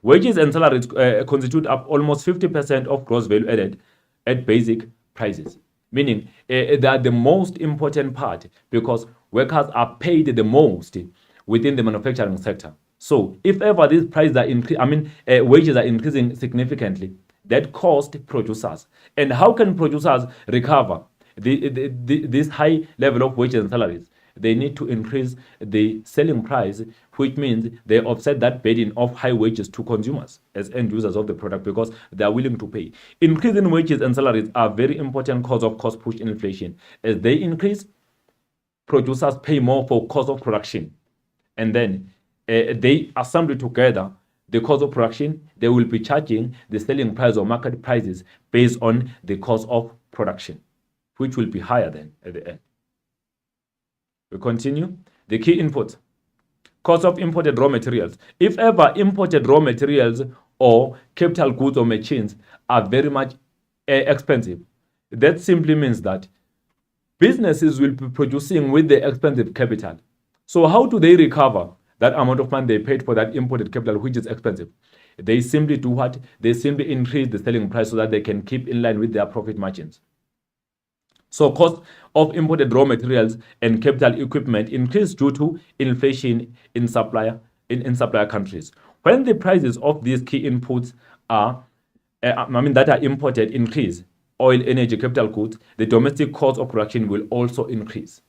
Wages and salaries constitute up almost 50% of gross value added at basic prices, meaning they are the most important part because workers are paid the most within the manufacturing sector. So if ever these prices are wages are increasing significantly, that costs producers. And how can producers recover this high level of wages and salaries? They need to increase the selling price, which means they offset that burden of high wages to consumers as end users of the product because they are willing to pay. Increasing wages and salaries are a very important cause of cost push inflation. As they increase, producers pay more for cost of production. And then they assemble together the cost of production. They will be charging the selling price or market prices based on the cost of production, which will be higher than at the end. We continue. The key input. Cost of imported raw materials. If ever imported raw materials or capital goods or machines are very much expensive, that simply means that businesses will be producing with the expensive capital. So how do they recover that amount of money they paid for that imported capital, which is expensive? They simply do what? They simply increase the selling price so that they can keep in line with their profit margins. So cost of imported raw materials and capital equipment increase due to inflation in supplier countries. When the prices of these key inputs that are imported increase, oil, energy, capital goods, the domestic cost of production will also increase.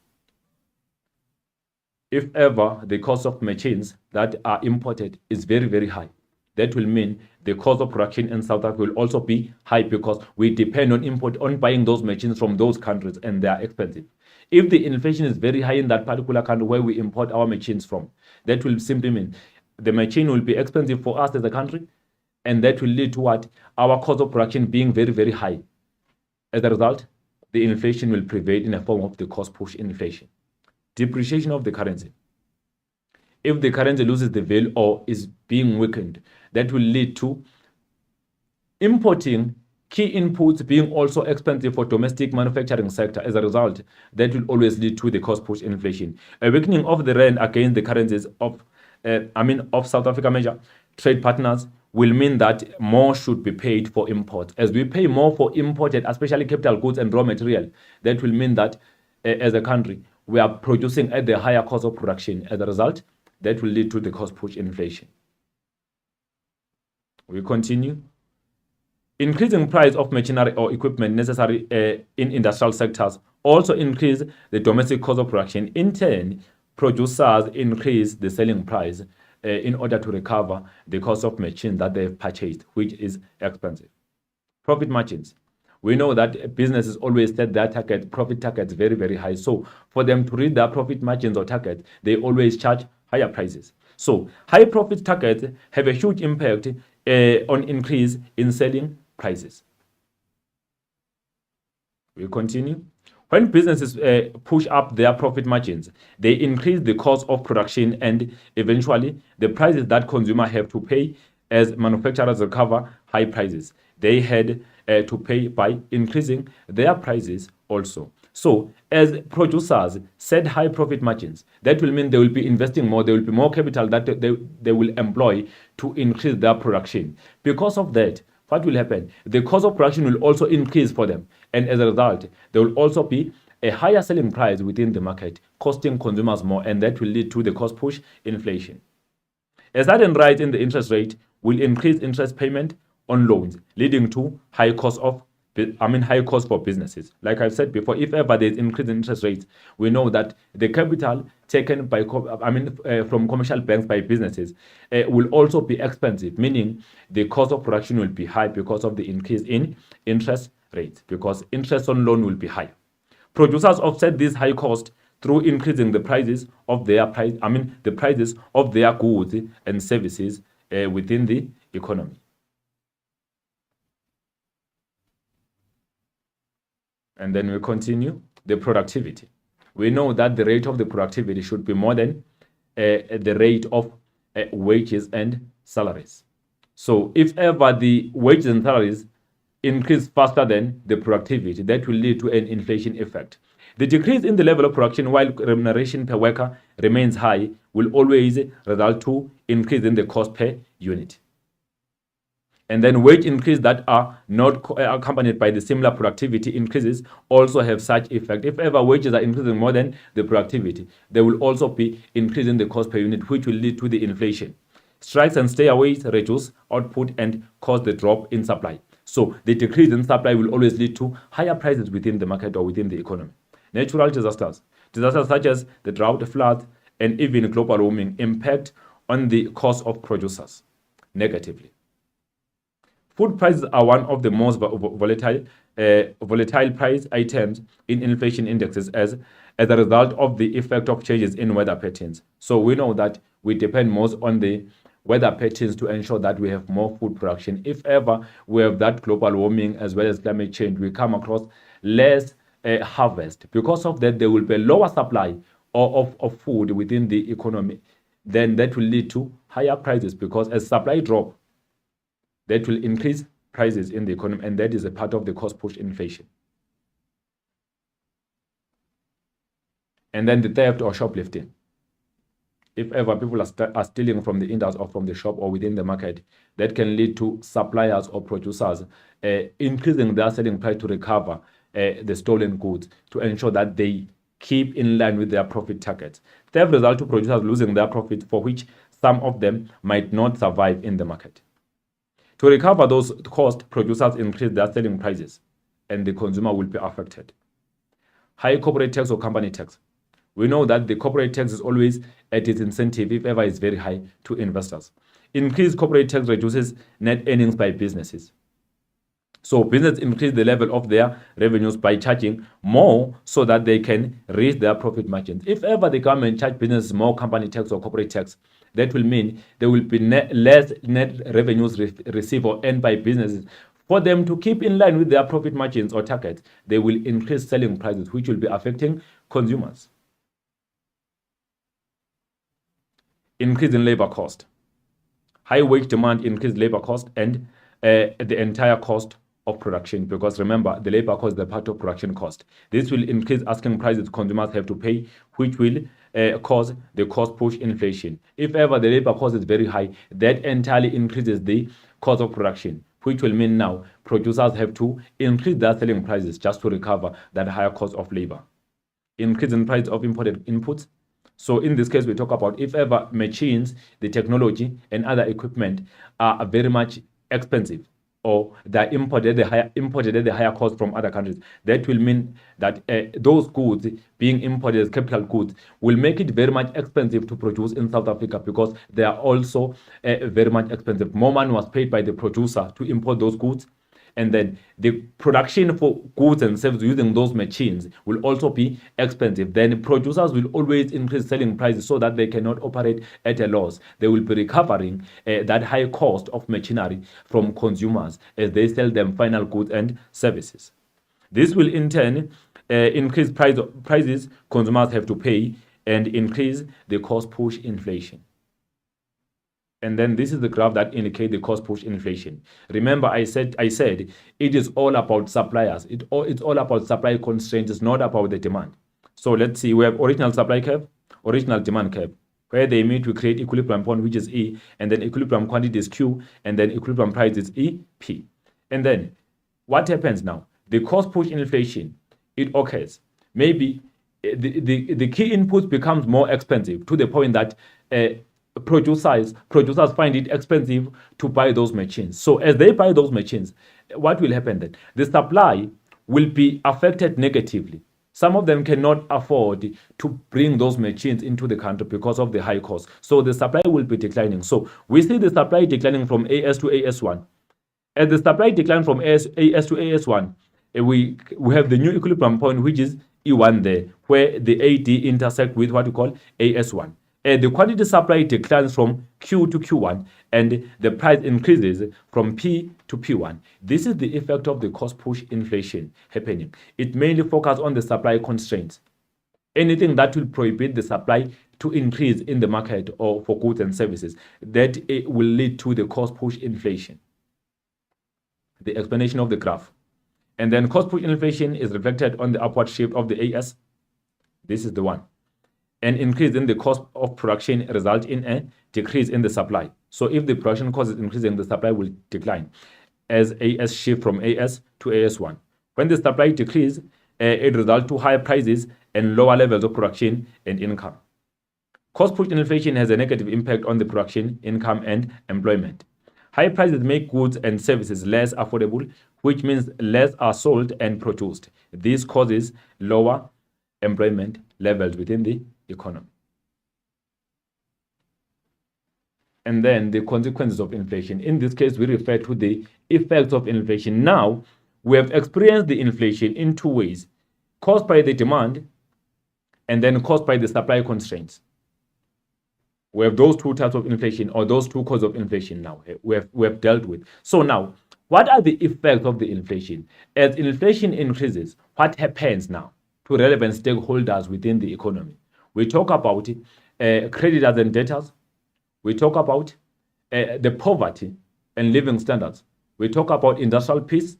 If ever the cost of machines that are imported is very, very high, that will mean the cost of production in South Africa will also be high because we depend on buying those machines from those countries and they are expensive. If the inflation is very high in that particular country where we import our machines from, that will simply mean the machine will be expensive for us as a country, and that will lead to what? Our cost of production being very, very high. As a result, the inflation will prevail in a form of the cost push inflation. Depreciation of the currency. If the currency loses the value or is being weakened, that will lead to importing key inputs being also expensive for domestic manufacturing sector. As a result, that will always lead to the cost push inflation. A weakening of the rand against the currencies of South Africa major trade partners will mean that more should be paid for imports. As we pay more for imported, especially capital goods and raw material, that will mean that as a country, we are producing at the higher cost of production. As a result, that will lead to the cost push inflation. We continue. Increasing price of machinery or equipment necessary in industrial sectors also increase the domestic cost of production. In turn, producers increase the selling price in order to recover the cost of machine that they've purchased, which is expensive. Profit margins. We know that businesses always set their profit targets very, very high. So for them to reach their profit margins or targets, they always charge higher prices. So high profit targets have a huge impact on increase in selling prices. We continue. When businesses push up their profit margins, they increase the cost of production and eventually the prices that consumers have to pay as manufacturers recover high prices. They had to pay by increasing their prices also. So, as producers set high profit margins, that will mean they will be investing more, there will be more capital that they will employ to increase their production. Because of that, what will happen? The cost of production will also increase for them. And as a result, there will also be a higher selling price within the market, costing consumers more, and that will lead to the cost push inflation. A sudden rise in the interest rate will increase interest payment on loans, leading to high cost for businesses. Like I've said before, if ever there's increase in interest rates, we know that the capital taken by from commercial banks by businesses will also be expensive, meaning the cost of production will be high because of the increase in interest rates, because interest on loan will be high. Producers offset this high cost through increasing the prices of their prices of their goods and services within the economy. And then we continue the productivity. We know that the rate of the productivity should be more than the rate of wages and salaries. So if ever the wages and salaries increase faster than the productivity, that will lead to an inflation effect. The decrease in the level of production while remuneration per worker remains high will always result to increase in the cost per unit. And then wage increases that are not accompanied by the similar productivity increases also have such effect. If ever wages are increasing more than the productivity, there will also be increase in the cost per unit, which will lead to the inflation. Strikes and stayaways reduce output and cause the drop in supply. So the decrease in supply will always lead to higher prices within the market or within the economy. Natural disasters. Disasters such as the drought, floods, and even global warming impact on the cost of producers negatively. Food prices are one of the most volatile price items in inflation indexes as a result of the effect of changes in weather patterns. So we know that we depend most on the weather patterns to ensure that we have more food production. If ever we have that global warming as well as climate change, we come across less harvest. Because of that, there will be a lower supply of food within the economy. Then that will lead to higher prices because as supply drop, that will increase prices in the economy, and that is a part of the cost push inflation. And then the theft or shoplifting. If ever people are stealing from the industry or from the shop or within the market, that can lead to suppliers or producers increasing their selling price to recover the stolen goods to ensure that they keep in line with their profit targets. Theft results to producers losing their profit, for which some of them might not survive in the market. To recover those costs, producers increase their selling prices and the consumer will be affected. High corporate tax or company tax. We know that the corporate tax is always at its incentive, if ever is very high, to investors. Increased corporate tax reduces net earnings by businesses. So businesses increase the level of their revenues by charging more so that they can raise their profit margins. If ever the government charge businesses more company tax or corporate tax, that will mean there will be less net revenues received or earned by businesses. For them to keep in line with their profit margins or targets, they will increase selling prices, which will be affecting consumers. Increase in labor cost. High wage demand increase labor cost and the entire cost of production, because remember, the labor cost is the part of production cost. This will increase asking prices consumers have to pay, which will cause the cost push inflation. If ever the labor cost is very high, that entirely increases the cost of production, which will mean now producers have to increase their selling prices just to recover that higher cost of labor. Increase in price of imported inputs. So in this case, we talk about if ever machines, the technology, and other equipment are very much expensive, or they're imported at the higher cost from other countries. That will mean that those goods being imported as capital goods will make it very much expensive to produce in South Africa, because they are also very much expensive. More money was paid by the producer to import those goods, and then the production for goods and services using those machines will also be expensive. Then producers will always increase selling prices so that they cannot operate at a loss. They will be recovering that high cost of machinery from consumers as they sell them final goods and services. This will in turn increase prices consumers have to pay and increase the cost push inflation. And then this is the graph that indicates the cost push inflation. Remember, I said it is all about suppliers. It's all about supply constraints. It's not about the demand. So let's see. We have original supply curve, original demand curve. Where they meet, we create equilibrium point, which is E, and then equilibrium quantity is Q, and then equilibrium price is EP. And then what happens now? The cost push inflation, it occurs. Maybe the key inputs becomes more expensive to the point that producers find it expensive to buy those machines. So as they buy those machines, what will happen then? The supply will be affected negatively. Some of them cannot afford to bring those machines into the country because of the high cost. So the supply will be declining. So we see the supply declining from AS to AS1. As the supply decline from AS to AS1, we have the new equilibrium point, which is E1 there, where the AD intersect with what we call AS1. The quantity supply declines from Q to Q1, and the price increases from P to P1. This is the effect of the cost push inflation happening. It mainly focuses on the supply constraints. Anything that will prohibit the supply to increase in the market or for goods and services, that it will lead to the cost push inflation. The explanation of the graph. And then cost push inflation is reflected on the upward shift of the AS. This is the one. An increase in the cost of production result in a decrease in the supply. So if the production cost is increasing, the supply will decline as AS shift from AS to AS1. When the supply decreases, it results to higher prices and lower levels of production and income. Cost push inflation has a negative impact on the production, income, and employment. High prices make goods and services less affordable, which means less are sold and produced. This causes lower employment levels within the economy. And then the consequences of inflation. In this case, we refer to the effects of inflation. Now, we have experienced the inflation in two ways: caused by the demand and then caused by the supply constraints. We have those two types of inflation, or those two causes of inflation now we have dealt with. So now, what are the effects of the inflation? As inflation increases, what happens now to relevant stakeholders within the economy? We talk about creditors and debtors. We talk about the poverty and living standards. We talk about industrial peace.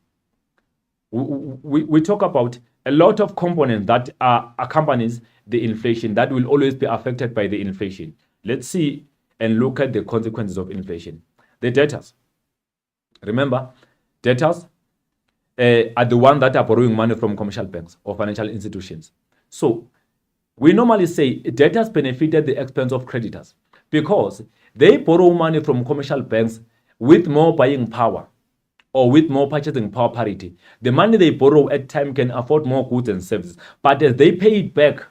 We talk about a lot of components that accompanies the inflation that will always be affected by the inflation. Let's see and look at the consequences of inflation. The debtors. Remember, debtors are the ones that are borrowing money from commercial banks or financial institutions. So we normally say debtors benefit at the expense of creditors because they borrow money from commercial banks with more buying power or with more purchasing power parity. The money they borrow at time can afford more goods and services, but as they pay it back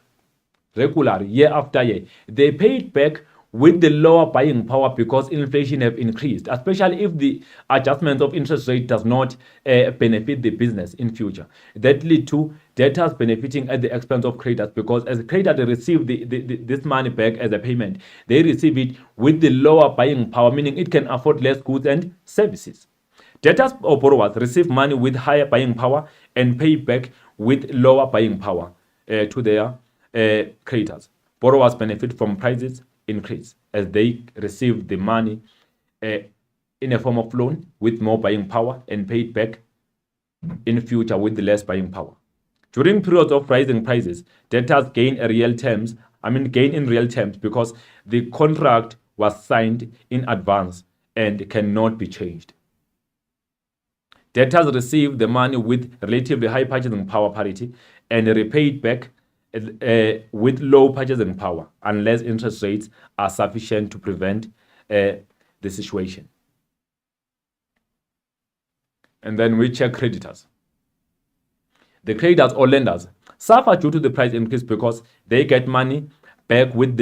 regularly year after year, they pay it back with the lower buying power because inflation have increased, especially if the adjustment of interest rate does not benefit the business in future. That lead to debtors benefiting at the expense of creditors because as creditors receive this money back as a payment, they receive it with the lower buying power, meaning it can afford less goods and services. Debtors or borrowers receive money with higher buying power and pay back with lower buying power to their creditors. Borrowers benefit from prices increase as they receive the money in a form of loan with more buying power and pay it back in future with the less buying power. During periods of rising prices, debtors gain in real terms because the contract was signed in advance and cannot be changed. Debtors receive the money with relatively high purchasing power parity and repay it back with low purchasing power unless interest rates are sufficient to prevent the situation. And then we check creditors. The creditors or lenders suffer due to the price increase because they get money back with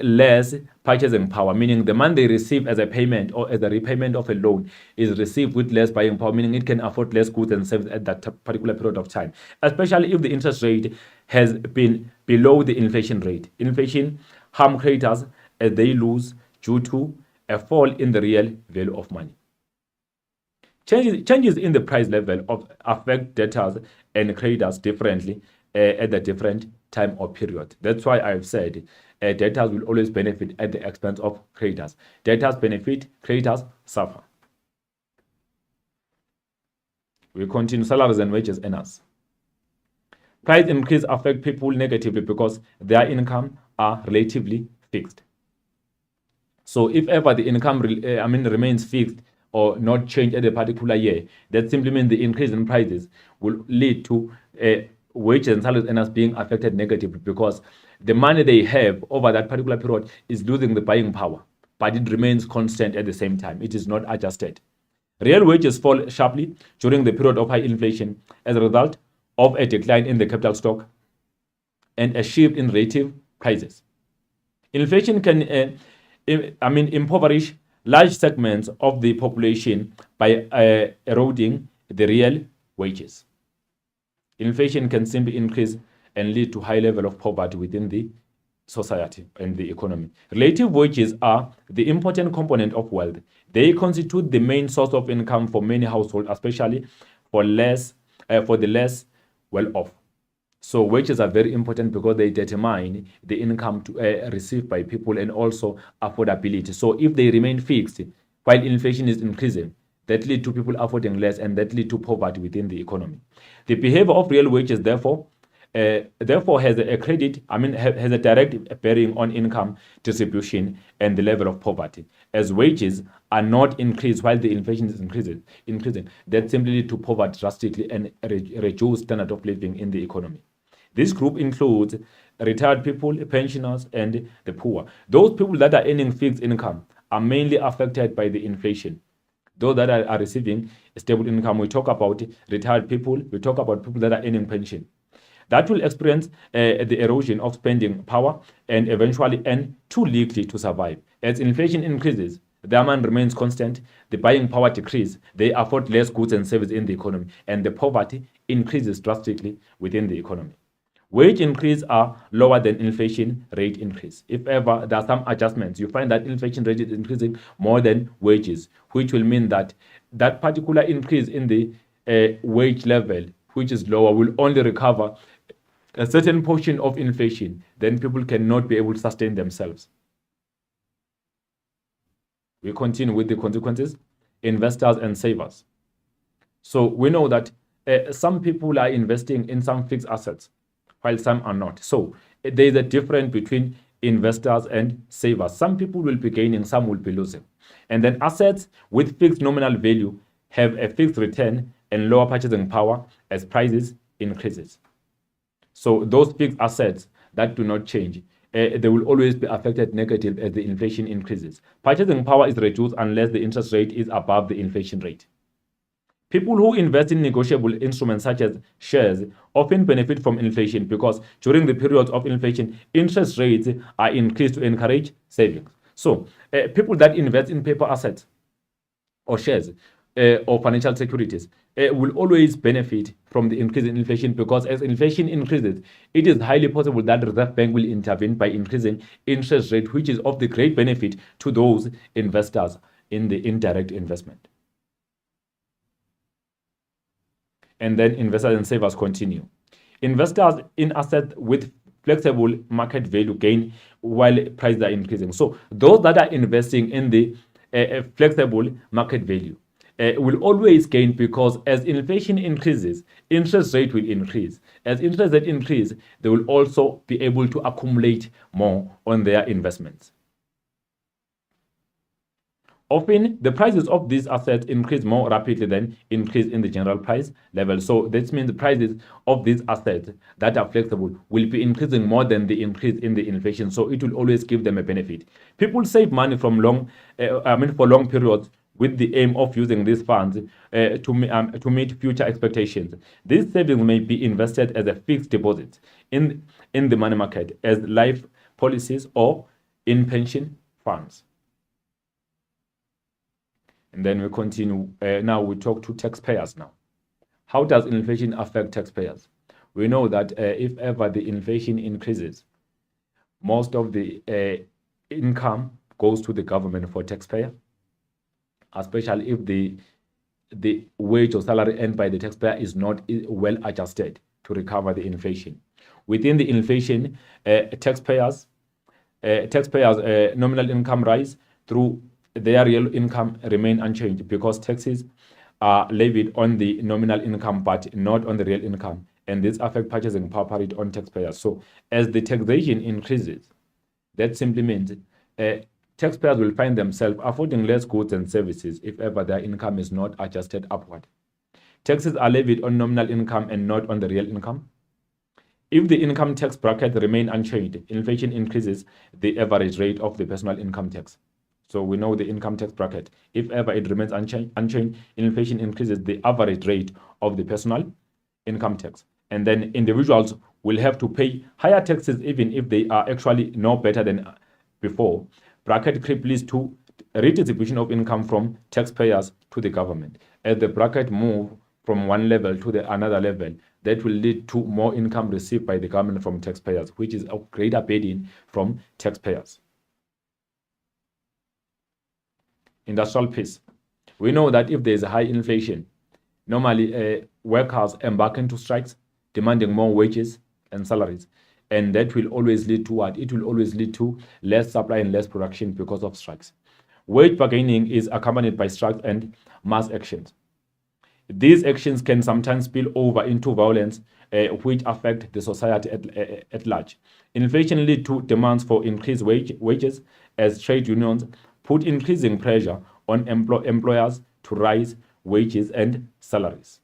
less purchasing power, meaning the money they receive as a payment or as a repayment of a loan is received with less buying power, meaning it can afford less goods and services at that particular period of time, especially if the interest rate has been below the inflation rate. Inflation harm creditors as they lose due to a fall in the real value of money. Changes in the price level affect debtors and creditors differently at a different time or period. That's why I've said debtors will always benefit at the expense of creditors. Debtors benefit, creditors suffer. We continue. Salaries and wages earners. Price increase affect people negatively because their income are relatively fixed. So if ever the income remains fixed or not change at a particular year, that simply means the increase in prices will lead to wages and salaries earners being affected negatively because the money they have over that particular period is losing the buying power, but it remains constant at the same time. It is not adjusted. Real wages fall sharply during the period of high inflation as a result of a decline in the capital stock and a shift in relative prices. Inflation can impoverish large segments of the population by eroding the real wages. Inflation can simply increase and lead to high level of poverty within the society and the economy. Relative wages are the important component of wealth. They constitute the main source of income for many households, especially for the less well-off. So wages are very important because they determine the income received by people and also affordability. So if they remain fixed while inflation is increasing, that lead to people affording less and that lead to poverty within the economy. The behavior of real wages, therefore, has a direct bearing on income distribution and the level of poverty. As wages are not increased while the inflation is increasing, that simply lead to poverty drastically and reduce standard of living in the economy. This group includes retired people, pensioners, and the poor. Those people that are earning fixed income are mainly affected by the inflation. Those that are receiving stable income, we talk about retired people, we talk about people that are earning pension. That will experience the erosion of spending power and eventually end too likely to survive. As inflation increases, the demand remains constant, the buying power decreases, they afford less goods and services in the economy, and the poverty increases drastically within the economy. Wage increase are lower than inflation rate increase. If ever there are some adjustments, you find that inflation rate is increasing more than wages, which will mean that that particular increase in the wage level, which is lower, will only recover a certain portion of inflation. Then people cannot be able to sustain themselves. We continue with the consequences. Investors and savers. So we know that some people are investing in some fixed assets, while some are not. So there is a difference between investors and savers. Some people will be gaining, some will be losing. And then assets with fixed nominal value have a fixed return and lower purchasing power as prices increases. So those fixed assets that do not change, they will always be affected negative as the inflation increases. Purchasing power is reduced unless the interest rate is above the inflation rate. People who invest in negotiable instruments such as shares often benefit from inflation because during the periods of inflation, interest rates are increased to encourage savings. So people that invest in paper assets or shares or financial securities will always benefit from the increase in inflation because as inflation increases, it is highly possible that the Reserve Bank will intervene by increasing interest rate, which is of the great benefit to those investors in the indirect investment. And then investors and savers continue. Investors in assets with flexible market value gain while prices are increasing. So those that are investing in the flexible market value will always gain because as inflation increases, interest rate will increase. As interest rate increase, they will also be able to accumulate more on their investments. Often, the prices of these assets increase more rapidly than increase in the general price level. So this means the prices of these assets that are flexible will be increasing more than the increase in the inflation. So it will always give them a benefit. People save money from for long periods with the aim of using these funds to meet future expectations. These savings may be invested as a fixed deposit in the money market as life policies or in pension funds. And then we continue. Now we talk to taxpayers now. How does inflation affect taxpayers? We know that if ever the inflation increases, most of the income goes to the government for taxpayer, especially if the wage or salary earned by the taxpayer is not well adjusted to recover the inflation. Within the inflation, taxpayers' nominal income rise through their real income remain unchanged because taxes are levied on the nominal income but not on the real income, and this affects purchasing power rate on taxpayers. So as the taxation increases, that simply means taxpayers will find themselves affording less goods and services if ever their income is not adjusted upward. Taxes are levied on nominal income and not on the real income. If the income tax bracket remain unchanged, inflation increases the average rate of the personal income tax. So we know the income tax bracket. If ever it remains unchanged, inflation increases the average rate of the personal income tax. And then individuals will have to pay higher taxes even if they are actually no better than before. Bracket creep leads to redistribution of income from taxpayers to the government. As the bracket move from one level to another level, that will lead to more income received by the government from taxpayers, which is a greater burden from taxpayers. Industrial peace. We know that if there is a high inflation, normally workers embark into strikes, demanding more wages and salaries. And that will always lead to what? It will always lead to less supply and less production because of strikes. Wage bargaining is accompanied by strikes and mass actions. These actions can sometimes spill over into violence, which affect the society at large. Inflation leads to demands for increased wages as trade unions put increasing pressure on employers to raise wages and salaries.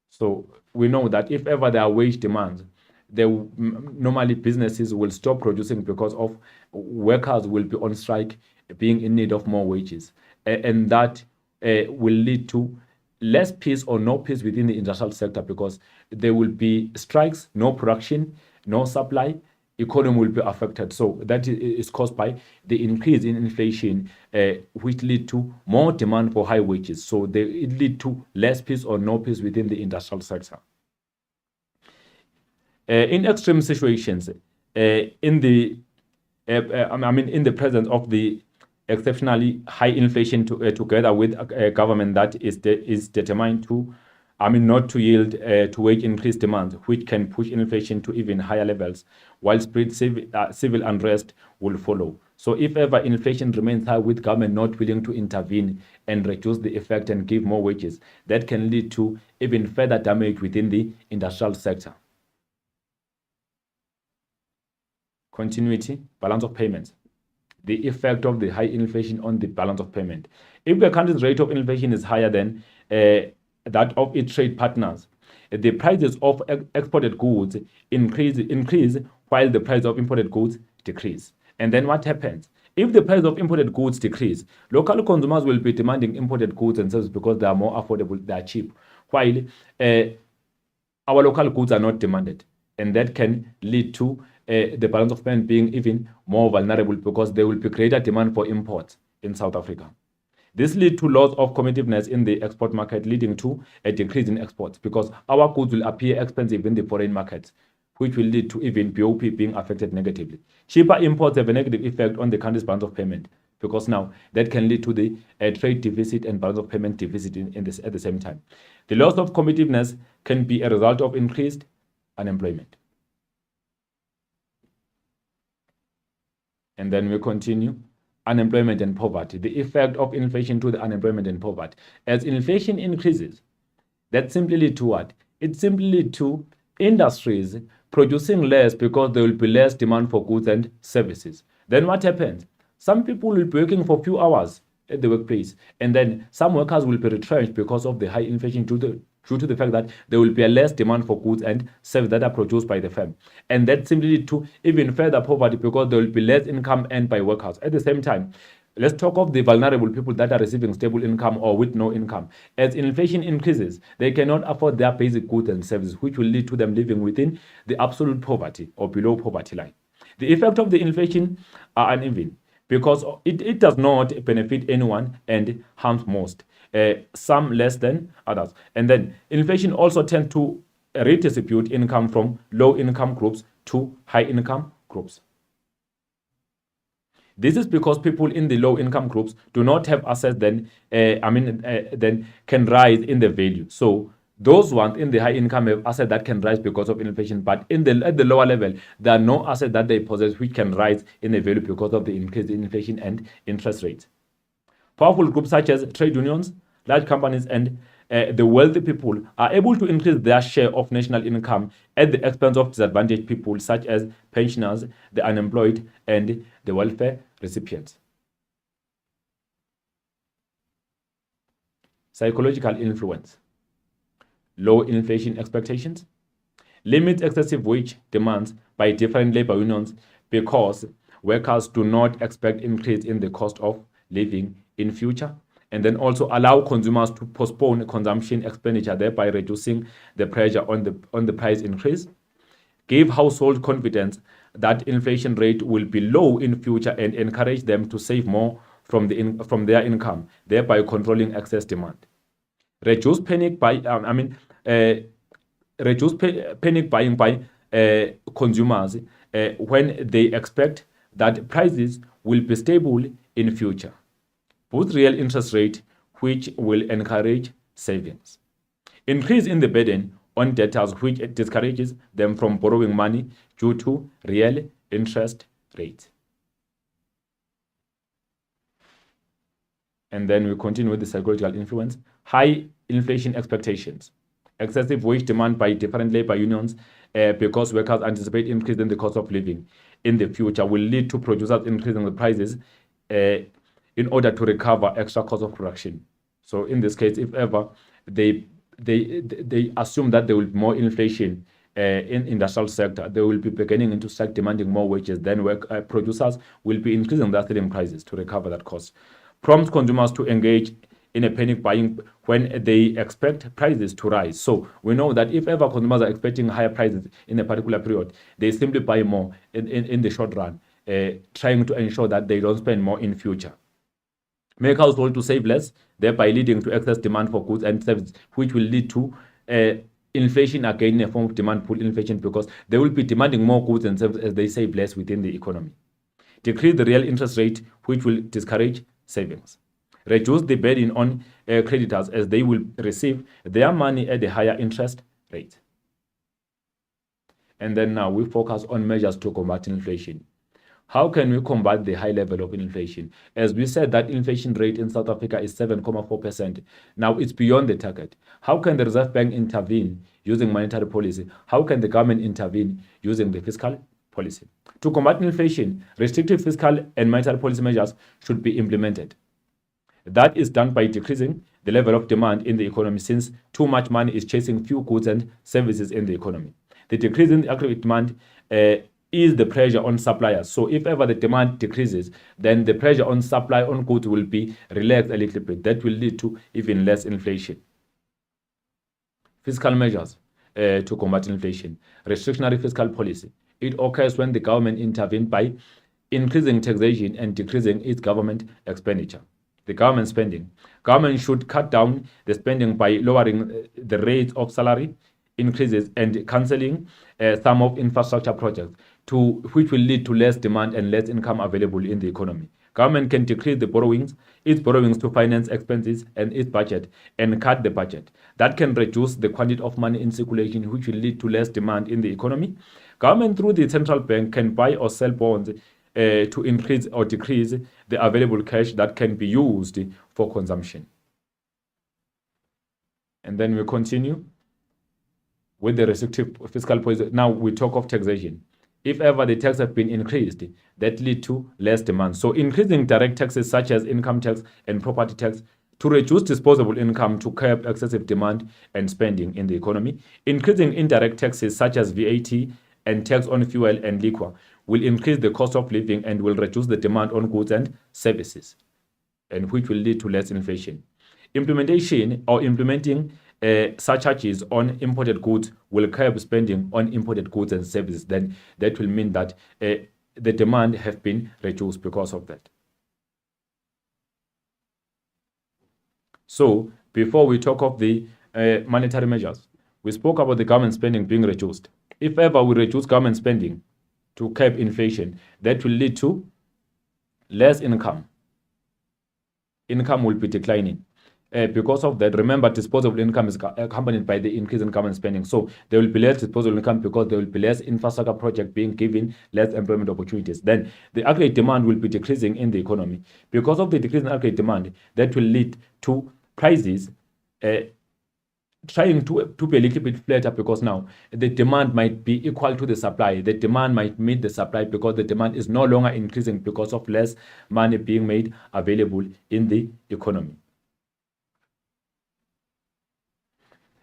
So we know that if ever there are wage demands, normally businesses will stop producing because of workers will be on strike, being in need of more wages. And that will lead to less peace or no peace within the industrial sector because there will be strikes, no production, no supply, economy will be affected. So that is caused by the increase in inflation, which lead to more demand for high wages. So it lead to less peace or no peace within the industrial sector. In extreme situations, in the presence of the exceptionally high inflation together with a government that is determined to, not to yield to wage increase demands, which can push inflation to even higher levels, widespread civil unrest will follow. So if ever inflation remains high with government not willing to intervene and reduce the effect and give more wages, that can lead to even further damage within the industrial sector. Continuity, balance of payments. The effect of the high inflation on the balance of payment. If the country's rate of inflation is higher than that of its trade partners, the prices of exported goods increase while the price of imported goods decrease. And then what happens? If the price of imported goods decrease, local consumers will be demanding imported goods and services because they are more affordable, they are cheap, while our local goods are not demanded. And that can lead to the balance of payment being even more vulnerable because there will be greater demand for imports in South Africa. This leads to loss of competitiveness in the export market, leading to a decrease in exports because our goods will appear expensive in the foreign markets, which will lead to even BOP being affected negatively. Cheaper imports have a negative effect on the country's balance of payment because now that can lead to the trade deficit and balance of payment deficit at the same time. The loss of competitiveness can be a result of increased unemployment. And then we continue. Unemployment and poverty. The effect of inflation to the unemployment and poverty. As inflation increases, that simply leads to what? It simply leads to industries producing less because there will be less demand for goods and services. Then what happens? Some people will be working for a few hours at the workplace, and then some workers will be retrenched because of the high inflation due to the fact that there will be a less demand for goods and services that are produced by the firm. And that simply leads to even further poverty because there will be less income earned by workers. At the same time, let's talk of the vulnerable people that are receiving stable income or with no income. As inflation increases, they cannot afford their basic goods and services, which will lead to them living within the absolute poverty or below poverty line. The effect of the inflation are uneven because it does not benefit anyone and harms most, some less than others. And then inflation also tends to redistribute income from low income groups to high income groups. This is because people in the low income groups do not have assets then can rise in the value. So those ones in the high income have assets that can rise because of inflation, but at the lower level, there are no assets that they possess which can rise in the value because of the increase in inflation and interest rates. Powerful groups such as trade unions, large companies, and the wealthy people are able to increase their share of national income at the expense of disadvantaged people such as pensioners, the unemployed, and the welfare recipients. Psychological influence. Low inflation expectations. Limit excessive wage demands by different labor unions because workers do not expect increase in the cost of living in future, and then also allow consumers to postpone consumption expenditure, thereby reducing the pressure on the price increase. Give household confidence that inflation rate will be low in future and encourage them to save more from their income, thereby controlling excess demand. Reduce panic by panic buying by consumers when they expect that prices will be stable in future. Boost real interest rate, which will encourage savings. Increase in the burden on debtors, which discourages them from borrowing money due to real interest rates. And then we continue with the psychological influence. High inflation expectations. Excessive wage demand by different labor unions because workers anticipate increase in the cost of living in the future will lead to producers increasing the prices in order to recover extra cost of production. So in this case, if ever they assume that there will be more inflation in industrial sector, they will be beginning to start demanding more wages. Then producers will be increasing their selling prices to recover that cost. Prompts consumers to engage in a panic buying when they expect prices to rise. So we know that if ever consumers are expecting higher prices in a particular period, they simply buy more in the short run, trying to ensure that they don't spend more in future. Make households to save less, thereby leading to excess demand for goods and services, which will lead to inflation again in a form of demand pull inflation because they will be demanding more goods and services as they save less within the economy. Decrease the real interest rate, which will discourage savings. Reduce the burden on creditors as they will receive their money at a higher interest rate. And then now we focus on measures to combat inflation. How can we combat the high level of inflation? As we said, that inflation rate in South Africa is 7.4%. Now it's beyond the target. How can the Reserve Bank intervene using monetary policy? How can the government intervene using the fiscal policy? To combat inflation, restrictive fiscal and monetary policy measures should be implemented. That is done by decreasing the level of demand in the economy since too much money is chasing few goods and services in the economy. The decrease in the aggregate demand is the pressure on suppliers. So if ever the demand decreases, then the pressure on supply on goods will be relaxed a little bit. That will lead to even less inflation. Fiscal measures to combat inflation. Restrictionary fiscal policy. It occurs when the government intervenes by increasing taxation and decreasing its government expenditure. The government spending. Government should cut down the spending by lowering the rates of salary increases and cancelling some of infrastructure projects, which will lead to less demand and less income available in the economy. Government can decrease its borrowings to finance expenses and its budget and cut the budget. That can reduce the quantity of money in circulation, which will lead to less demand in the economy. Government through the central bank can buy or sell bonds to increase or decrease the available cash that can be used for consumption. And then we continue with the restrictive fiscal policy. Now we talk of taxation. If ever the tax have been increased, that lead to less demand. So increasing direct taxes such as income tax and property tax to reduce disposable income to curb excessive demand and spending in the economy. Increasing indirect taxes such as VAT and tax on fuel and liquor will increase the cost of living and will reduce the demand on goods and services, and which will lead to less inflation. Implementing surcharges on imported goods will curb spending on imported goods and services. Then that will mean that the demand have been reduced because of that. So before we talk of the monetary measures, we spoke about the government spending being reduced. If ever we reduce government spending to curb inflation, that will lead to less income. Income will be declining. Because of that, remember, disposable income is accompanied by the increase in government spending. So there will be less disposable income because there will be less infrastructure project being given, less employment opportunities. Then the aggregate demand will be decreasing in the economy. Because of the decrease in aggregate demand, that will lead to prices trying to be a little bit flatter, because now the demand might be equal to the supply. The demand might meet the supply because the demand is no longer increasing because of less money being made available in the economy.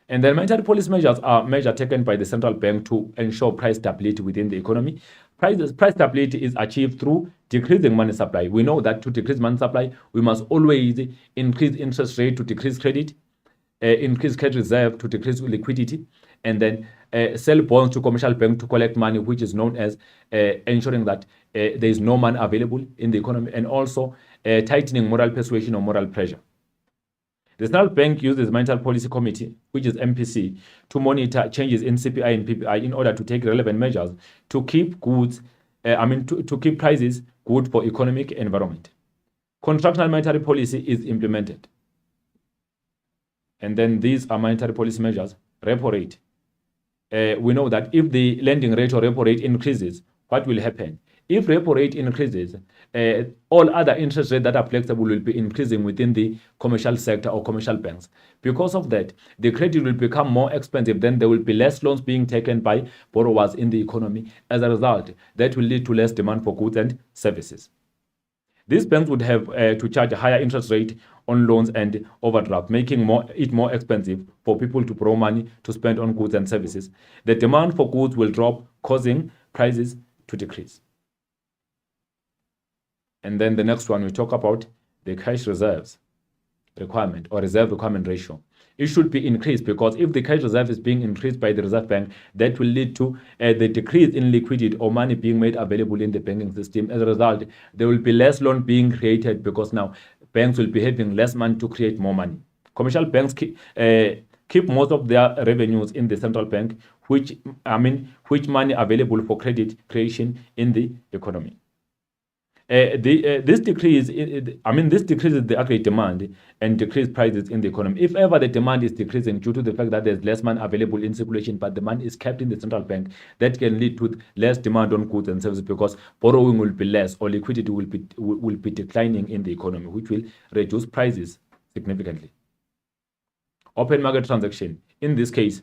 And then monetary policy measures are measures taken by the central bank to ensure price stability within the economy. Price stability is achieved through decreasing money supply. We know that to decrease money supply, we must always increase interest rate to decrease credit, increase credit reserve to decrease liquidity, and then sell bonds to commercial bank to collect money, which is known as ensuring that there is no money available in the economy, and also tightening moral persuasion or moral pressure. The Central Bank uses Monetary Policy Committee, which is MPC, to monitor changes in CPI and PPI in order to take relevant measures to keep to keep prices good for economic environment. Contractional monetary policy is implemented. And then these are monetary policy measures. Repo rate. We know that if the lending rate or repo rate increases, what will happen? If repo rate increases, all other interest rates that are flexible will be increasing within the commercial sector or commercial banks. Because of that, the credit will become more expensive. Then there will be less loans being taken by borrowers in the economy. As a result, that will lead to less demand for goods and services. These banks would have to charge a higher interest rate on loans and overdraft, making it more expensive for people to borrow money to spend on goods and services. The demand for goods will drop, causing prices to decrease. And then the next one, we talk about the cash reserves requirement or reserve requirement ratio. It should be increased because if the cash reserve is being increased by the Reserve Bank, that will lead to the decrease in liquidity or money being made available in the banking system. As a result, there will be less loan being created because now banks will be having less money to create more money. Commercial banks keep most of their revenues in the central bank, which money available for credit creation in the economy. This decreases the aggregate demand and decrease prices in the economy. If ever the demand is decreasing due to the fact that there's less money available in circulation, but the money is kept in the central bank, that can lead to less demand on goods and services because borrowing will be less or liquidity will be declining in the economy, which will reduce prices significantly. Open market transaction. In this case,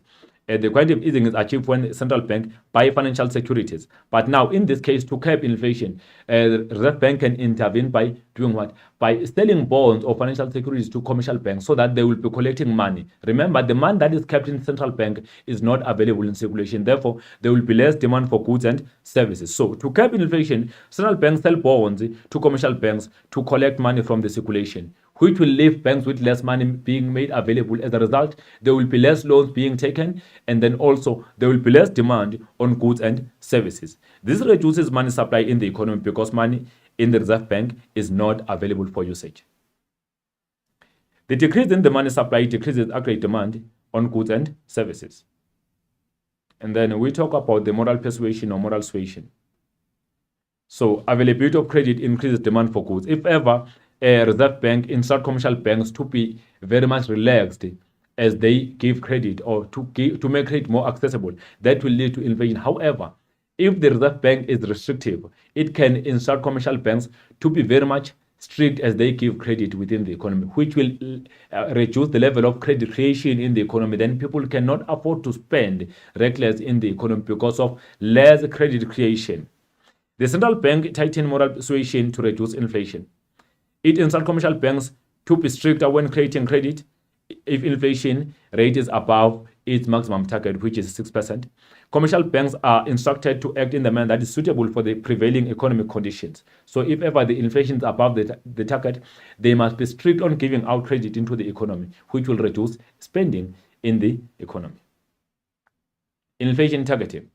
the quantitative easing is achieved when the central bank buy financial securities. But now, in this case, to curb inflation, the Reserve Bank can intervene by doing what? By selling bonds or financial securities to commercial banks so that they will be collecting money. Remember, the money that is kept in central bank is not available in circulation. Therefore, there will be less demand for goods and services. So, to curb inflation, central banks sell bonds to commercial banks to collect money from the circulation, which will leave banks with less money being made available. As a result, there will be less loans being taken, and then also there will be less demand on goods and services. This reduces money supply in the economy because money in the Reserve Bank is not available for usage. The decrease in the money supply decreases aggregate demand on goods and services. And then we talk about the moral persuasion or moral suasion. So availability of credit increases demand for goods. If ever a Reserve Bank instruct commercial banks to be very much relaxed as they give credit or to make credit more accessible, that will lead to inflation. However, if the Reserve Bank is restrictive, it can instruct commercial banks to be very much strict as they give credit within the economy, which will reduce the level of credit creation in the economy. Then people cannot afford to spend reckless in the economy because of less credit creation. The central bank tightened moral persuasion to reduce inflation. It instructs commercial banks to be stricter when creating credit if inflation rate is above its maximum target, which is 6%. Commercial banks are instructed to act in the manner that is suitable for the prevailing economic conditions. So if ever the inflation is above the target, they must be strict on giving out credit into the economy, which will reduce spending in the economy. Inflation targeting.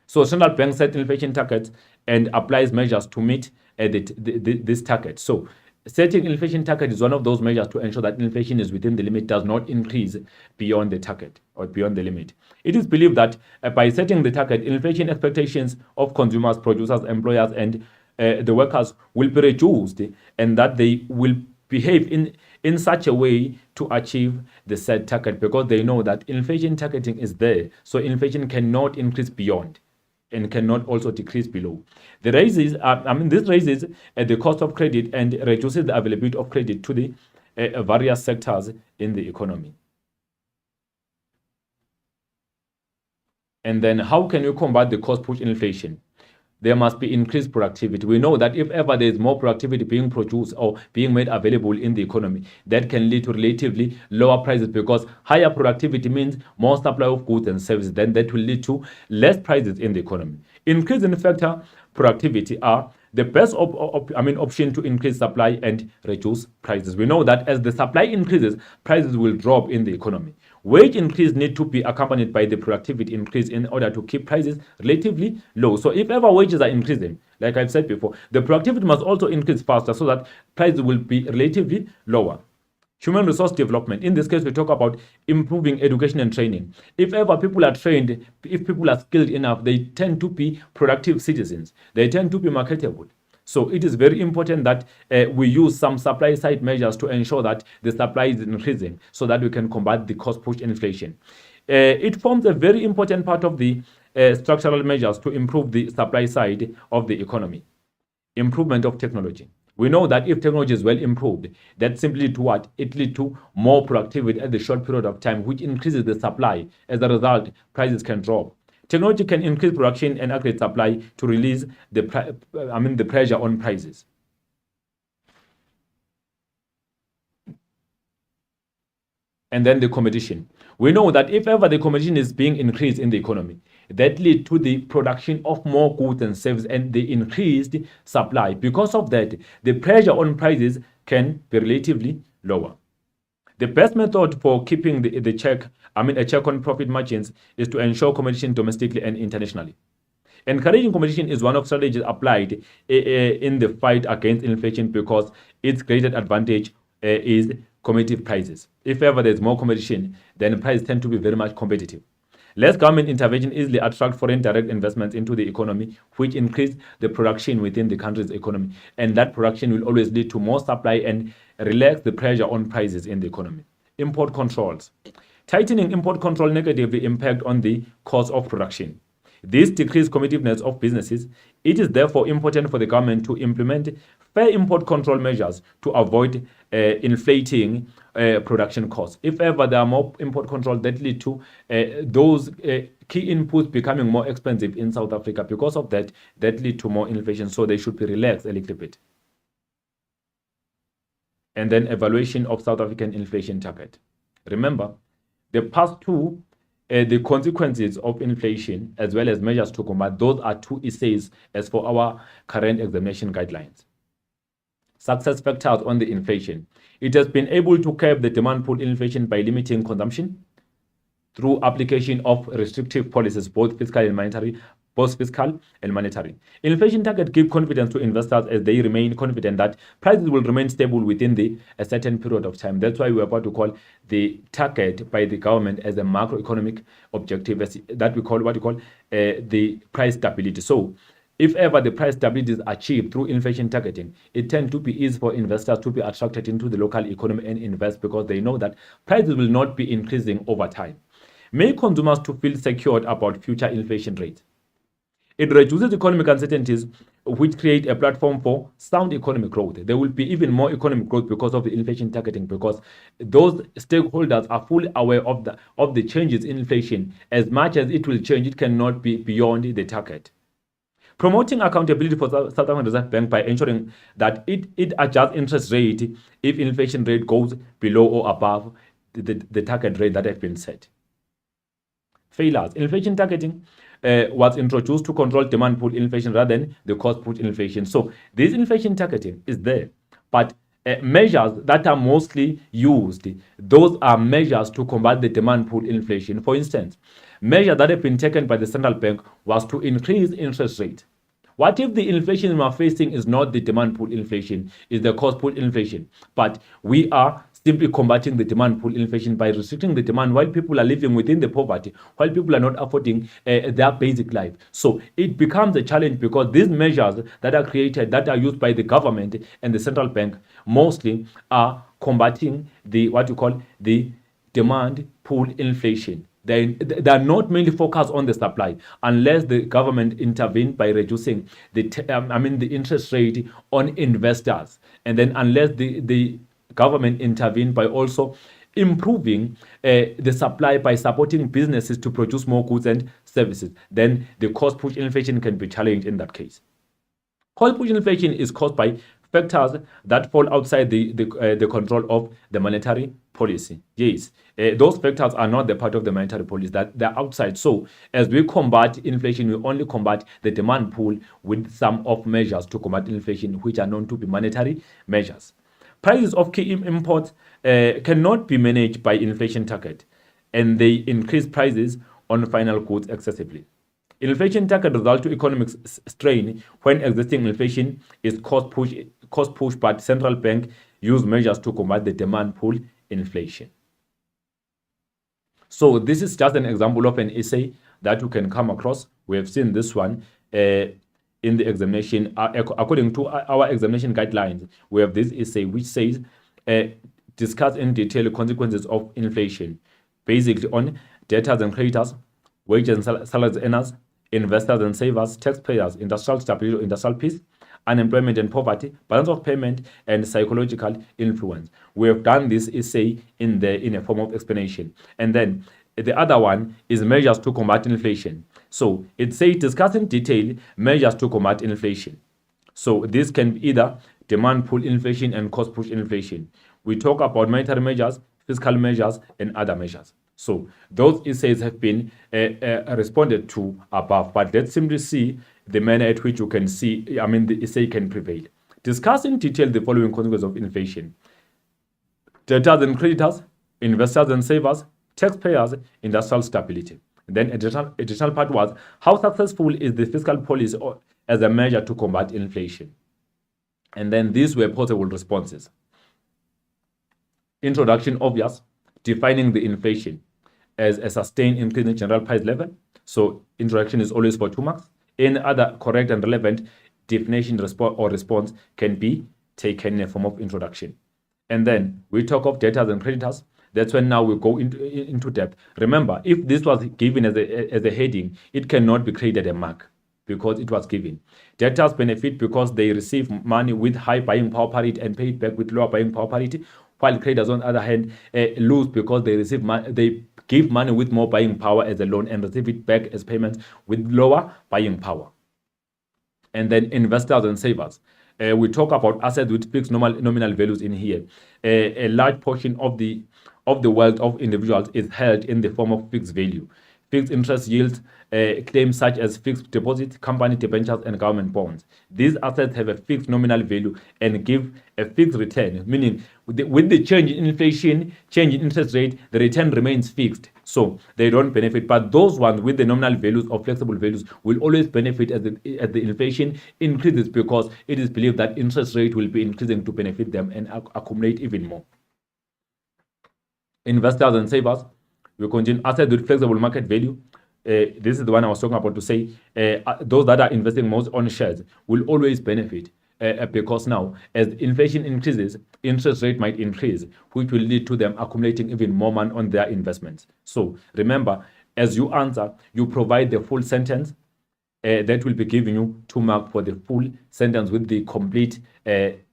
So central bank set inflation targets and applies measures to meet this target. So setting inflation target is one of those measures to ensure that inflation is within the limit, does not increase beyond the target or beyond the limit. It is believed that by setting the target, inflation expectations of consumers, producers, employers, and the workers will be reduced, and that they will behave in such a way to achieve the set target, because they know that inflation targeting is there, so inflation cannot increase beyond and cannot also decrease below. This raises the cost of credit and reduces the availability of credit to the various sectors in the economy. And then how can you combat the cost push inflation? There must be increased productivity. We know that if ever there is more productivity being produced or being made available in the economy, that can lead to relatively lower prices, because higher productivity means more supply of goods and services. Then that will lead to less prices in the economy. Increase in factor productivity are the best option to increase supply and reduce prices. We know that as the supply increases, prices will drop in the economy. Wage increase need to be accompanied by the productivity increase in order to keep prices relatively low. So if ever wages are increasing, like I've said before, the productivity must also increase faster so that prices will be relatively lower. Human resource development. In this case, we talk about improving education and training. If ever people are trained, if people are skilled enough, they tend to be productive citizens. They tend to be marketable. So it is very important that we use some supply side measures to ensure that the supply is increasing so that we can combat the cost push inflation. It forms a very important part of the structural measures to improve the supply side of the economy. Improvement of technology. We know that if technology is well improved, that simply leads to what? It leads to more productivity at the short period of time, which increases the supply. As a result, prices can drop. Technology can increase production and accurate supply to release the pressure on prices. And then the competition. We know that if ever the competition is being increased in the economy, that leads to the production of more goods and services and the increased supply. Because of that, the pressure on prices can be relatively lower. The best method for keeping a check on profit margins is to ensure competition domestically and internationally. Encouraging competition is one of strategies applied in the fight against inflation, because its greatest advantage is competitive prices. If ever there's more competition, then prices tend to be very much competitive. Less government intervention easily attract foreign direct investments into the economy, which increase the production within the country's economy. And that production will always lead to more supply and relax the pressure on prices in the economy. Import controls. Tightening import control negatively impact on the cost of production. This decreases competitiveness of businesses. It is therefore important for the government to implement fair import control measures to avoid inflating production costs. If ever there are more import control, that lead to those key inputs becoming more expensive in South Africa. Because of that lead to more inflation. So they should be relaxed a little bit. And then evaluation of South African inflation target. Remember, the past two, the consequences of inflation as well as measures to combat, those are two essays as for our current examination guidelines. Success factors on the inflation. It has been able to curb the demand pull inflation by limiting consumption through application of restrictive policies, both fiscal and monetary. Inflation target give confidence to investors as they remain confident that prices will remain stable within a certain period of time. That's why we're about to call the target by the government as a macroeconomic objective, that we call the price stability. So if ever the price stability is achieved through inflation targeting, it tends to be easy for investors to be attracted into the local economy and invest, because they know that prices will not be increasing over time. Make consumers to feel secured about future inflation rates. It reduces economic uncertainties, which create a platform for sound economic growth. There will be even more economic growth because of the inflation targeting, because those stakeholders are fully aware of the changes in inflation. As much as it will change, it cannot be beyond the target. Promoting accountability for South African Reserve Bank by ensuring that it adjusts interest rate if inflation rate goes below or above the target rate that have been set. Failures. Inflation targeting was introduced to control demand pull inflation rather than the cost push inflation. So this inflation targeting is there, but measures that are mostly used, those are measures to combat the demand pull inflation. For instance, measures that have been taken by the central bank was to increase interest rate. What if the inflation we are facing is not the demand pull inflation, is the cost pull inflation, but we are simply combating the demand pull inflation by restricting the demand while people are living within the poverty, while people are not affording their basic life. So it becomes a challenge because these measures that are created, that are used by the government and the central bank, mostly are combating the what you call the demand pull inflation. They are not mainly focused on the supply unless the government intervene by reducing the interest rate on investors, and then unless the government intervene by also improving the supply by supporting businesses to produce more goods and services, then the cost push inflation can be challenged in that case. Cost push inflation is caused by factors that fall outside the control of the monetary policy. Yes, those factors are not the part of the monetary policy, that they're outside. So as we combat inflation, we only combat the demand pull with some of measures to combat inflation, which are known to be monetary measures. Prices of key imports cannot be managed by inflation target, and they increase prices on final goods excessively. Inflation target result to economic strain when existing inflation is cost push, but central bank use measures to combat the demand pull inflation. So this is just an example of an essay that you can come across. We have seen this one in the examination. According to our examination guidelines, we have this essay which says, discuss in detail the consequences of inflation, basically on debtors and creditors, wages and salaries earners, investors and savers, taxpayers, industrial stability, industrial peace, unemployment and poverty, balance of payment, and psychological influence. We have done this essay in a form of explanation. And then the other one is measures to combat inflation. So it says discuss in detail measures to combat inflation. So this can be either demand pull inflation and cost push inflation. We talk about monetary measures, fiscal measures, and other measures. So those essays have been responded to above, but let's simply see the manner at which you can see, the essay can prevail. Discuss in detail the following consequences of inflation: debtors and creditors, investors and savers, taxpayers, industrial stability. Then additional part was, how successful is the fiscal policy as a measure to combat inflation? And then these were possible responses. Introduction obvious, defining the inflation as a sustained increase in general price level. So introduction is always for 2 marks. Any other correct and relevant definition or response can be taken in a form of introduction. And then we talk of debtors and creditors. That's when now we go into depth. Remember, if this was given as a heading, it cannot be created a mark because it was given. Debtors benefit because they receive money with high buying power parity and pay it back with lower buying power parity, while creditors, on the other hand, lose because they give money with more buying power as a loan and receive it back as payments with lower buying power. And then investors and savers. We talk about assets with fixed nominal values in here. A large portion of the wealth of individuals is held in the form of fixed value. Fixed interest yields, claims such as fixed deposits, company debentures, and government bonds. These assets have a fixed nominal value and give a fixed return, meaning with the change in inflation, change in interest rate, the return remains fixed. So they don't benefit. But those ones with the nominal values or flexible values will always benefit as the inflation increases, because it is believed that interest rate will be increasing to benefit them and accumulate even more. Investors and savers. We continue. Assets with flexible market value. This is the one I was talking about to say those that are investing most on shares will always benefit because now as inflation increases, interest rate might increase, which will lead to them accumulating even more money on their investments. So remember, as you answer, you provide the full sentence that will be giving you 2 marks for the full sentence with the complete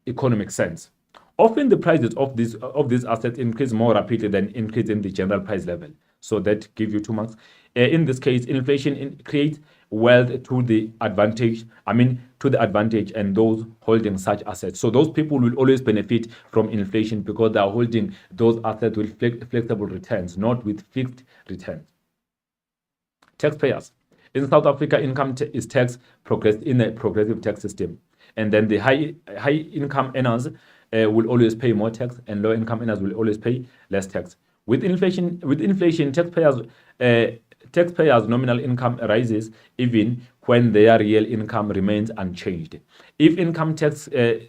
economic sense. Often the prices of these assets increase more rapidly than increase in the general price level. So that gives you 2 marks. In this case, inflation creates wealth to the advantage, and those holding such assets. So those people will always benefit from inflation because they are holding those assets with flexible returns, not with fixed returns. Taxpayers. In South Africa, income is taxed in a progressive tax system. And then the high income earners will always pay more tax, and low income earners will always pay less tax. With inflation, taxpayers' nominal income rises even when their real income remains unchanged. If income tax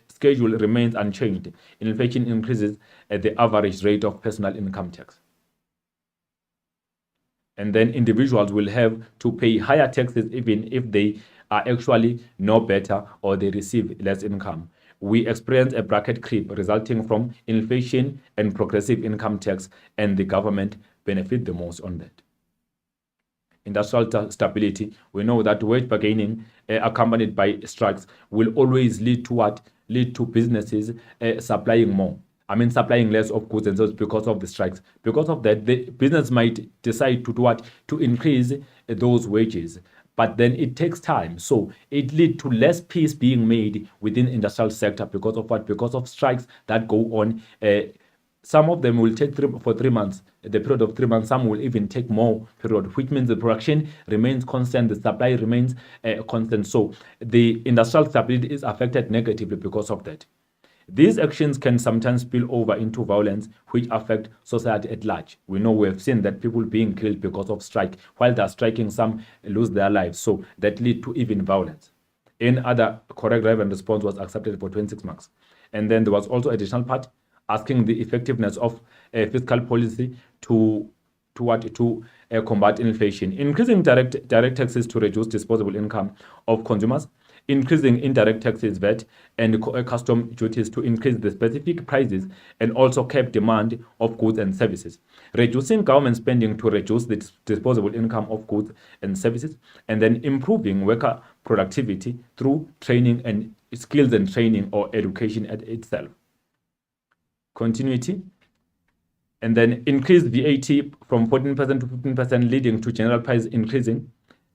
schedule remains unchanged, inflation increases at the average rate of personal income tax. And then individuals will have to pay higher taxes even if they are actually no better or they receive less income. We experience a bracket creep resulting from inflation and progressive income tax, and the government benefit the most on that. Industrial stability, we know that wage bargaining accompanied by strikes will always lead to what? Lead to businesses supplying more. Supplying less of goods and services because of the strikes. Because of that, the business might decide to do what? To increase those wages. But then it takes time. So it leads to less peace being made within the industrial sector because of what? Because of strikes that go on. Some of them will take for 3 months, the period of 3 months. Some will even take more period, which means the production remains constant, the supply remains constant. So the industrial stability is affected negatively because of that. These actions can sometimes spill over into violence, which affect society at large. We know we have seen that people being killed because of strike. While they're striking, some lose their lives. So that lead to even violence. Any other correct relevant response was accepted for 26 marks. And then there was also additional part asking the effectiveness of fiscal policy to combat inflation, increasing direct taxes to reduce disposable income of consumers, increasing indirect taxes, VAT, and custom duties to increase the specific prices and also cap demand of goods and services, reducing government spending to reduce the disposable income of goods and services, and then improving worker productivity through training and skills and training or education itself. Continuity, and then increase VAT from 14% to 15%, leading to general price increasing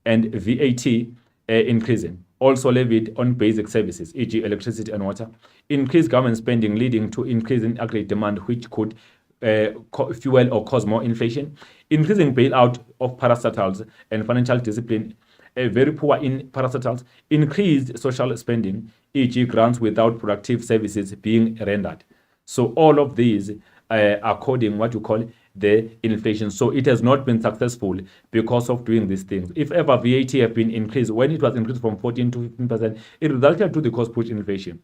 and VAT increasing. Also levied on basic services, e.g. electricity and water. Increase government spending, leading to increase in aggregate demand, which could fuel or cause more inflation. Increasing bailout of parastatals and financial discipline, very poor in parastatals. Increased social spending, e.g. grants without productive services being rendered. So all of these are coding what you call the inflation. So it has not been successful because of doing these things. If ever VAT have been increased, when it was increased from 14 to 15%, it resulted to the cost push inflation.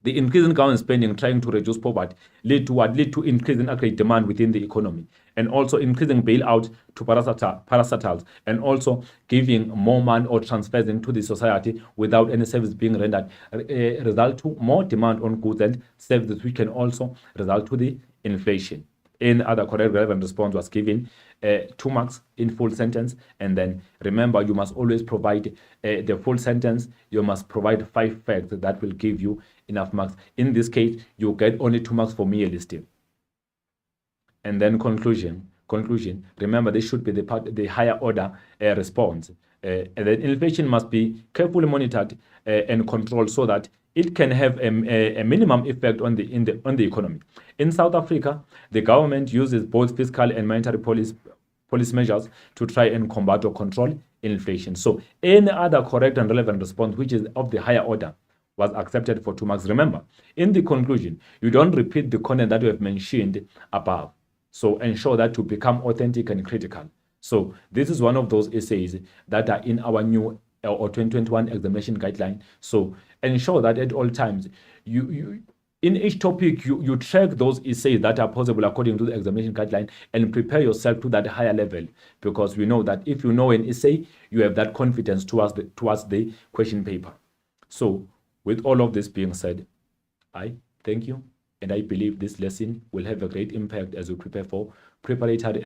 The increase in government spending trying to reduce poverty lead to what? Lead to increase in aggregate demand within the economy, and also increasing bailout to parastatals, and also giving more money or transfers into the society without any service being rendered, result to more demand on goods and services, which can also result to the inflation. Any other correct relevant response was given 2 marks in full sentence. And then remember, you must always provide the full sentence. You must provide 5 facts that will give you enough marks. In this case, you get only 2 marks for mere listing. And then conclusion. Remember, this should be the higher order response. And then inflation must be carefully monitored and controlled so that it can have a minimum effect on the economy. In South Africa, the government uses both fiscal and monetary policy measures to try and combat or control inflation. So any other correct and relevant response, which is of the higher order, was accepted for 2 marks. Remember, in the conclusion, you don't repeat the content that we have mentioned above. So ensure that to become authentic and critical. So this is one of those essays that are in our new or 2021 examination guideline. So ensure that at all times, you in each topic, you track those essays that are possible according to the examination guideline and prepare yourself to that higher level, because we know that if you know an essay, you have that confidence towards the question paper. So with all of this being said, I thank you, and I believe this lesson will have a great impact as we prepare for preparatory